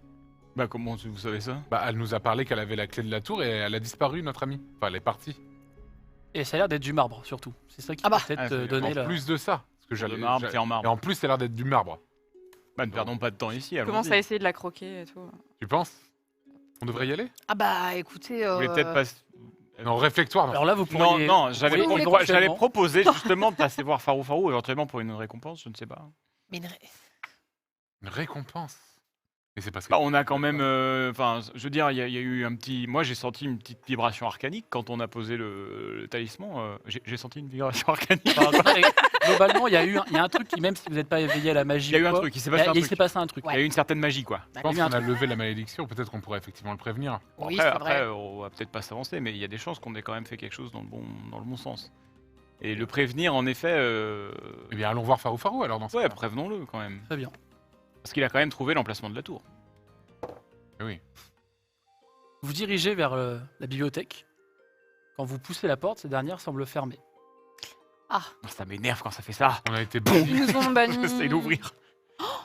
Bah, comment vous savez ça? Bah, elle nous a parlé qu'elle avait la clé de la tour et elle a disparu, notre amie. Enfin, elle est partie. Et ça a l'air d'être du marbre, surtout. C'est ça qui Ah bah. peut peut-être Ah, c'est- donner En la... plus de ça. Parce que De j'allais. marbre, c'est en Et marbre. en plus, ça a l'air d'être du marbre. Bah, ne perdons pas de temps ici. Je commence allons-y. à essayer de la croquer et tout. Tu penses? On devrait y aller? Ah bah écoutez. Vous voulez peut-être pas. Non, réflectoire, non. Alors là, vous Non, pourriez... non, j'allais Oui, pro- oui, j'allais proposer justement de passer voir Farou Farou éventuellement pour une récompense, je ne sais pas. Mais Une récompense. Et c'est parce que. Bah, on a quand même, enfin, je veux dire, il y a eu un petit, moi j'ai senti une petite vibration arcanique quand on a posé le talisman. J'ai senti une vibration arcanique. Enfin, globalement, il y a un truc qui, même si vous n'êtes pas éveillé à la magie, Il y a eu ou un quoi, truc, il s'est il passé un il truc. s'est passé un truc. Il y a eu une certaine magie, quoi. Je pense il y a eu un qu'on a truc. levé la malédiction. Peut-être qu'on pourrait effectivement le prévenir. Bon, Oui, après, c'est vrai. on va peut-être pas s'avancer, mais il y a des chances qu'on ait quand même fait quelque chose dans le bon sens. Et le prévenir, en effet, Eh bien, allons voir Farou Farou alors dans ce ouais, cas-là. prévenons-le quand même. Très bien. Parce qu'il a quand même trouvé l'emplacement de la tour. Eh oui. Vous dirigez vers la bibliothèque. Quand vous poussez la porte, cette dernière semble fermée. Ça m'énerve quand ça fait ça. On a été Ils bannis. nous ont bannis. J'essaie d'ouvrir.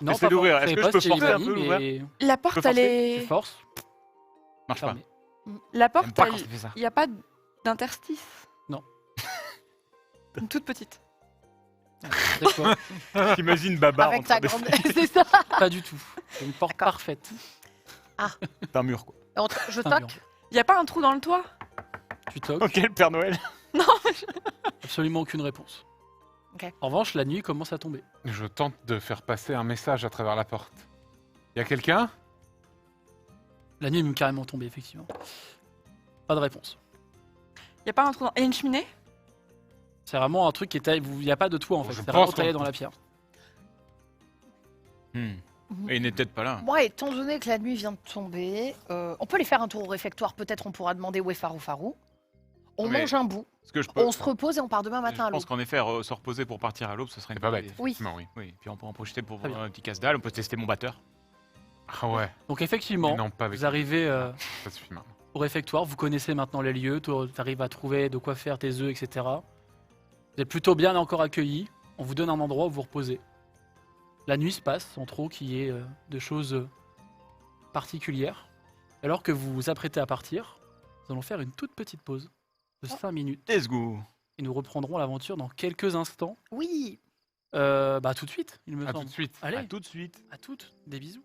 Non, J'essaie d'ouvrir. vous Est-ce savez que pas je peux si elle est forcer un bannie, peu l'ouvrir mais La porte, peux elle forcer tu est... forces, Marche pas. fermée. La J'aime porte, pas quand ça fait ça. il n'y a pas d'interstice. Non. Une toute petite. C'est quoi? J'imagine Baba en avec train ta de grande. C'est ça. Pas du tout. C'est une porte D'accord. parfaite. C'est un mur, quoi. Je Un mur. toque. Il n'y a pas un trou dans le toit? Tu toques, Ok, le Père Noël. absolument aucune réponse. Ok. En revanche, la nuit commence à tomber. Je tente de faire passer un message à travers la porte. Y a quelqu'un? La nuit est même carrément tombée, effectivement. Pas de réponse. Il n'y a pas un trou dans... Et une cheminée? C'est vraiment un truc qui est taillé. Il n'y a pas de toit en fait. Je C'est pense vraiment qu'on- taillé dans la pierre. Et il n'est peut-être pas là. Moi, étant donné que la nuit vient de tomber, on peut aller faire un tour au réfectoire. Peut-être on pourra demander où est Farou Farou. On Mais- mange un bout, Est-ce que je peux. on se repose et on part demain matin à Je pense l'aube. qu'en effet, se reposer pour partir à l'aube, ce serait C'est une pas bonne bête. idée. Oui. effectivement, oui. Oui, puis on peut en profiter pour Très voir un petit casse-dalle. On peut tester mon batteur. Ah ouais. Donc Mais effectivement, non, pas avec. vous arrivez Ça suffit maintenant. au réfectoire, vous connaissez maintenant les lieux, tu arrives à trouver de quoi faire tes œufs, etc. Vous êtes plutôt bien encore accueillis. On vous donne un endroit où vous reposez. La nuit se passe sans trop qu'il y ait de choses particulières. Alors que vous vous apprêtez à partir, nous allons faire une toute petite pause de 5 minutes. Let's go. Et nous reprendrons l'aventure dans quelques instants. Oui. Tout de suite, il me À tout semble. de suite. Allez, À tout de suite. à toutes, des bisous.